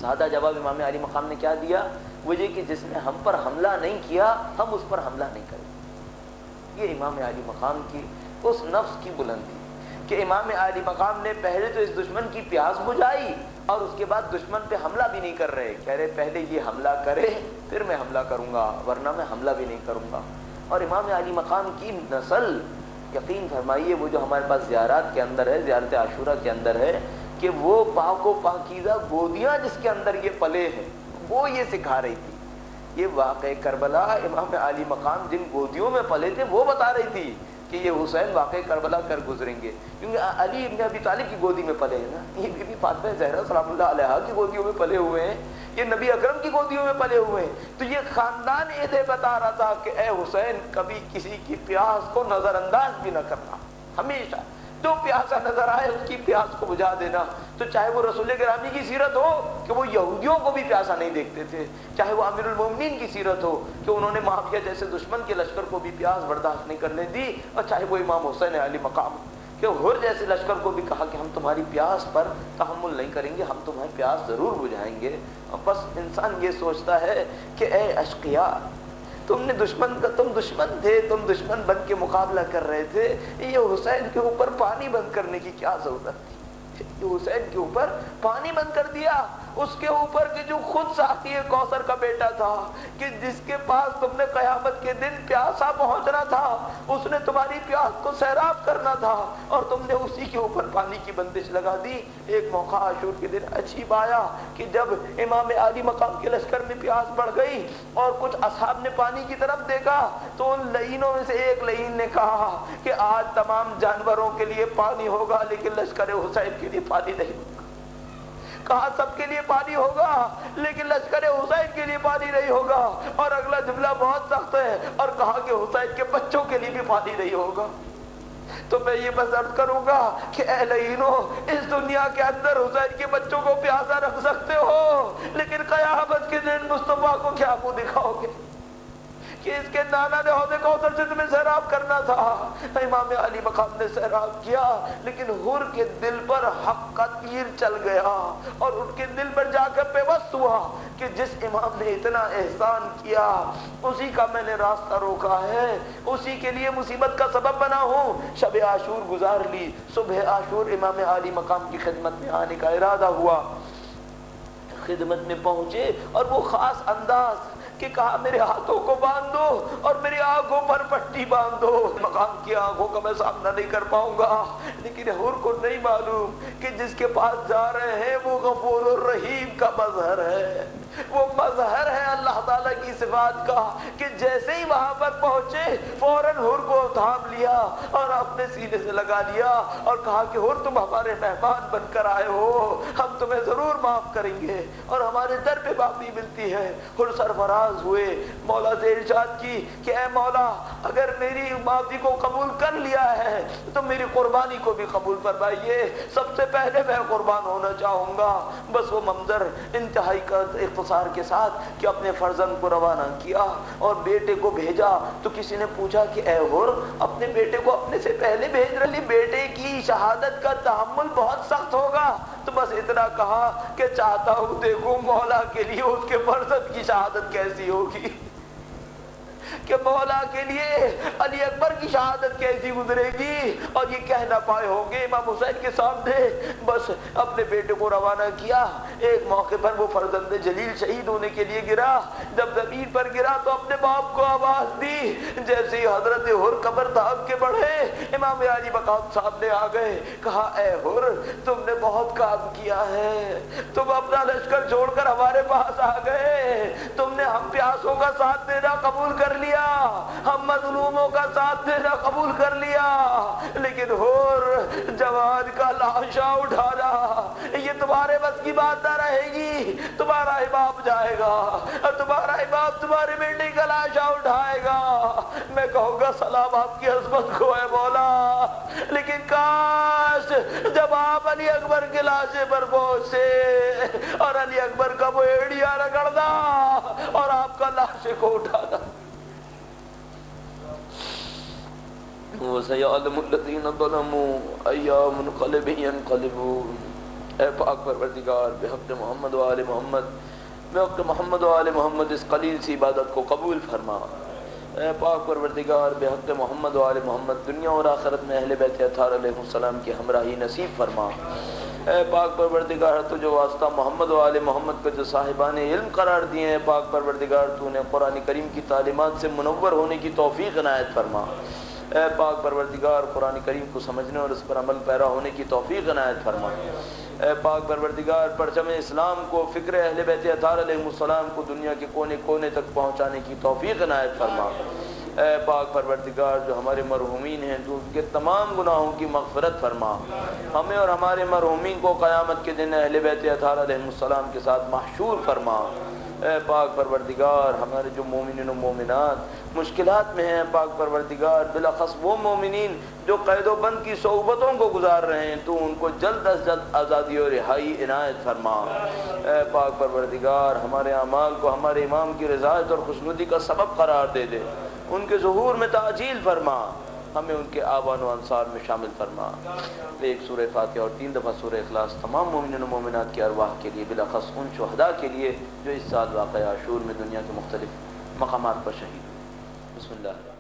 سادہ جواب امام علی مقام نے کیا دیا؟ وہ یہ کہ جس نے ہم پر حملہ نہیں کیا ہم اس پر حملہ نہیں کریں۔ یہ امام علی مقام کی اس نفس کی بلندی کہ امام علی مقام نے پہلے تو اس دشمن کی پیاس بجھائی اور اس کے بعد دشمن پہ حملہ بھی نہیں کر رہے، کہہ رہے پہلے یہ حملہ کرے پھر میں حملہ کروں گا، ورنہ میں حملہ بھی نہیں کروں گا۔ اور امام علی مقام کی نسل یقین فرمائیے وہ جو ہمارے پاس زیارات کے اندر ہے، زیارت عاشورہ کے اندر ہے، کہ وہ پاک و پاکیزہ گودیاں جس کے اندر یہ پلے ہیں وہ یہ سکھا رہی تھی۔ یہ واقع کربلا امام علی مقام جن گودیوں میں پلے تھے وہ بتا رہی تھی کہ یہ حسین واقع کربلا کر گزریں گے، کیونکہ علی ابن ابی طالب کی گودی میں پلے ہیں نا، یہ بی بی فاطمہ زہرا سلام اللہ علیہا کی گودیوں میں پلے ہوئے ہیں، یہ نبی اکرم کی گودیوں میں پلے ہوئے ہیں۔ تو یہ خاندان یہ بتا رہا تھا کہ اے حسین کبھی کسی کی پیاس کو نظر انداز بھی نہ کرنا، ہمیشہ جو پیاسا نظر آئے اس کی پیاس کو بجھا دینا۔ تو چاہے وہ رسول گرامی کی سیرت ہو کہ وہ یہودیوں کو بھی پیاسا نہیں دیکھتے تھے، چاہے وہ امیر المومنین کی سیرت ہو کہ انہوں نے معاویہ جیسے دشمن کے لشکر کو بھی پیاس برداشت نہیں کرنے دی، اور چاہے وہ امام حسین علی مقام کہ حر جیسے لشکر کو بھی کہا کہ ہم تمہاری پیاس پر تحمل نہیں کریں گے، ہم تمہاری پیاس ضرور بجھائیں گے۔ اور بس انسان یہ سوچتا ہے کہ اے اشقیا تم دشمن تھے، تم دشمن بن کے مقابلہ کر رہے تھے، یہ حسین کے اوپر پانی بند کرنے کی کیا ضرورت تھی؟ یہ حسین کے اوپر پانی بند کر دیا، اس کے اوپر کہ جو خود ساقی کوثر کا بیٹا تھا، کہ جس کے پاس تم نے قیامت کے دن پیاسا پہنچنا تھا، اس نے تمہاری پیاس کو سیراب کرنا تھا، اور تم نے اسی کے اوپر پانی کی بندش لگا دی۔ ایک موقع عاشور کے دن عجیب آیا کہ جب امام عالی مقام کے لشکر میں پیاس بڑھ گئی اور کچھ اصحاب نے پانی کی طرف دیکھا تو ان لعینوں میں سے ایک لعین نے کہا کہ آج تمام جانوروں کے لیے پانی ہوگا لیکن لشکر حسین کے لیے پانی نہیں ہوگا۔ کہا سب کے لیے پانی ہوگا لیکن لشکر حسین کے لیے پانی نہیں ہوگا، اور اگلا جملہ بہت سخت ہے، اور کہا کہ حسین کے بچوں کے لیے بھی پانی نہیں ہوگا۔ تو میں یہ بس عرض کروں گا کہ اے لعینوں، اس دنیا کے اندر حسین کے بچوں کو پیاسا رکھ سکتے ہو، لیکن قیامت کے دن مصطفیٰ کو کیا منہ دکھاؤ گے کہ اس کے نانا نے حوض کوثر سے تمہیں سیراب کرنا تھا۔ امام علی مقام نے سیراب کیا، لیکن حر کے دل پر حق کا تیر چل گیا، اور ان کے دل پر جا کر پیوست ہوا کہ جس امام نے اتنا احسان کیا اسی کا میں نے راستہ روکا ہے، اسی کے لیے مصیبت کا سبب بنا ہوں۔ شب عاشور گزار لی، صبح عاشور امام علی مقام کی خدمت میں آنے کا ارادہ ہوا۔ خدمت میں پہنچے اور وہ خاص انداز کہ کہا میرے ہاتھوں کو باندھ دو اور میری آنکھوں پر پٹی باندھ دو۔ مقام کی آنکھوں کا میں سامنا نہیں کر پاؤں گا، لیکن حور کو نہیں معلوم کہ جس کے پاس جا رہے ہیں وہ غفور الرحیم کا مظہر ہے، وہ مظہر ہے اللہ تعالیٰ کی صفات کا، کہ جیسے ہی وہاں پر پہنچے فوراً حور کو تھام لیا اور اپنے سینے سے لگا لیا اور کہا کہ حور تم ہمارے مہمان بن کر آئے ہو، ہم تمہیں ضرور معاف کریں گے اور ہمارے در پہ معافی ملتی ہے۔ حور سرفراز ہوئے، مولا سے ارشاد کی کہ اے مولا اگر میری معافی کو قبول کر لیا ہے تو میری قربانی کو بھی قبول فرمائیے، سب سے پہلے میں قربان ہونا چاہوں گا۔ بس وہ منظر انتہائی کا اختصار کے ساتھ کہ اپنے فرزند کو روانہ کیا اور بیٹے کو بھیجا، تو کسی نے پوچھا کہ اے حر اپنے بیٹے کو اپنے سے پہلے بھیج رہی، بیٹے کی شہادت کا تحمل بہت سخت ہوگا، تو بس اتنا کہا کہ چاہتا ہوں دیکھوں مولا کے لیے اس کے فرزند کی شہادت کیسی ہوگی، کہ مولا کے لیے علی اکبر کی شہادت کیسی گزرے گی، اور یہ کہہ نہ پائے ہوں گے امام حسین کے سامنے۔ بس اپنے بیٹے کو روانہ کیا۔ ایک موقع پر وہ فرزند جلیل شہید ہونے کے لیے گرا، جب زمین پر گرا تو اپنے باپ کو آواز دی، جیسے ہی حضرت حر قبر دھام کے بڑھے امام علی مقام سامنے آ گئے، کہا اے حر تم نے بہت کام کیا ہے، تم اپنا لشکر چھوڑ کر ہمارے پاس آ گئے، تم نے ہم پیاسوں کا ساتھ دینا قبول کر لیا، ہم مظلوموں کا ساتھ دینا قبول کر لیا، لیکن حر جوان کا لاشا اٹھانا یہ تمہارے بس کی بات نہ رہے گی، تمہارا امام جائے گا اور تمہارا امام تمہارے بیٹے کا لاشا اٹھائے گا۔ میں کہوں گا سلام آپ کی عظمت کو ہے مولا، لیکن کاش جب آپ علی اکبر کے لاشے پر پہنچے اور علی اکبر کا وہ ایڑیا رگڑنا اور آپ کا لاشے کو اٹھانا۔ وَسَيَعْلَمُ الَّذِينَ ظَلَمُوا أَيَّ مُنْقَلِبٍ يَنْقَلِبُونَ۔ اے پاک پروردگار بحق محمد و آل محمد، بحق محمد و آل محمد اس قلیل سی عبادت کو قبول فرما۔ اے پاک پروردگار بحق محمد و آل محمد دنیا اور آخرت میں اہل بیت اطہار علیہ السلام کی ہمراہی نصیب فرما۔ اے پاک پروردگار تو جو واسطہ محمد و آل محمد کو جو صاحبان علم قرار دیے ہیں، پاک پروردگار تو نے قرآن کریم کی تعلیمات سے منور ہونے کی توفیق عنایت فرما۔ اے پاک پروردگار قرآن کریم کو سمجھنے اور اس پر عمل پیرا ہونے کی توفیق عنایت فرما۔ اے پاک پروردگار پرچم اسلام کو، فکر اہل بیت اطہار علیہ السلام کو دنیا کے کونے کونے تک پہنچانے کی توفیق عنایت فرما۔ اے پاک پروردگار جو ہمارے مرحومین ہیں تو ان کے تمام گناہوں کی مغفرت فرما، ہمیں اور ہمارے مرحومین کو قیامت کے دن اہل بیت اطہار علیہ السلام کے ساتھ محشور فرما۔ اے پاک پروردگار ہمارے جو مومنین و مومنات مشکلات میں ہیں، پاک پروردگار بالاخص وہ مومنین جو قید و بند کی صعوبتوں کو گزار رہے ہیں، تو ان کو جلد از جلد آزادی اور رہائی عنایت فرما۔ اے پاک پروردگار ہمارے اعمال کو ہمارے امام کی رضایت اور خوشنودی کا سبب قرار دے دے، ان کے ظہور میں تعجیل فرما، ہمیں ان کے آبان و انصار میں شامل فرما۔ ایک سورہ فاتحہ اور 3 دفعہ سورہ اخلاص تمام مومنین و مومنات کی ارواح کے لیے، بالاخص ان شہداء کے لیے جو اس سال واقعہ عاشور میں دنیا کے مختلف مقامات پر شہید ہوئے۔ بسم اللہ.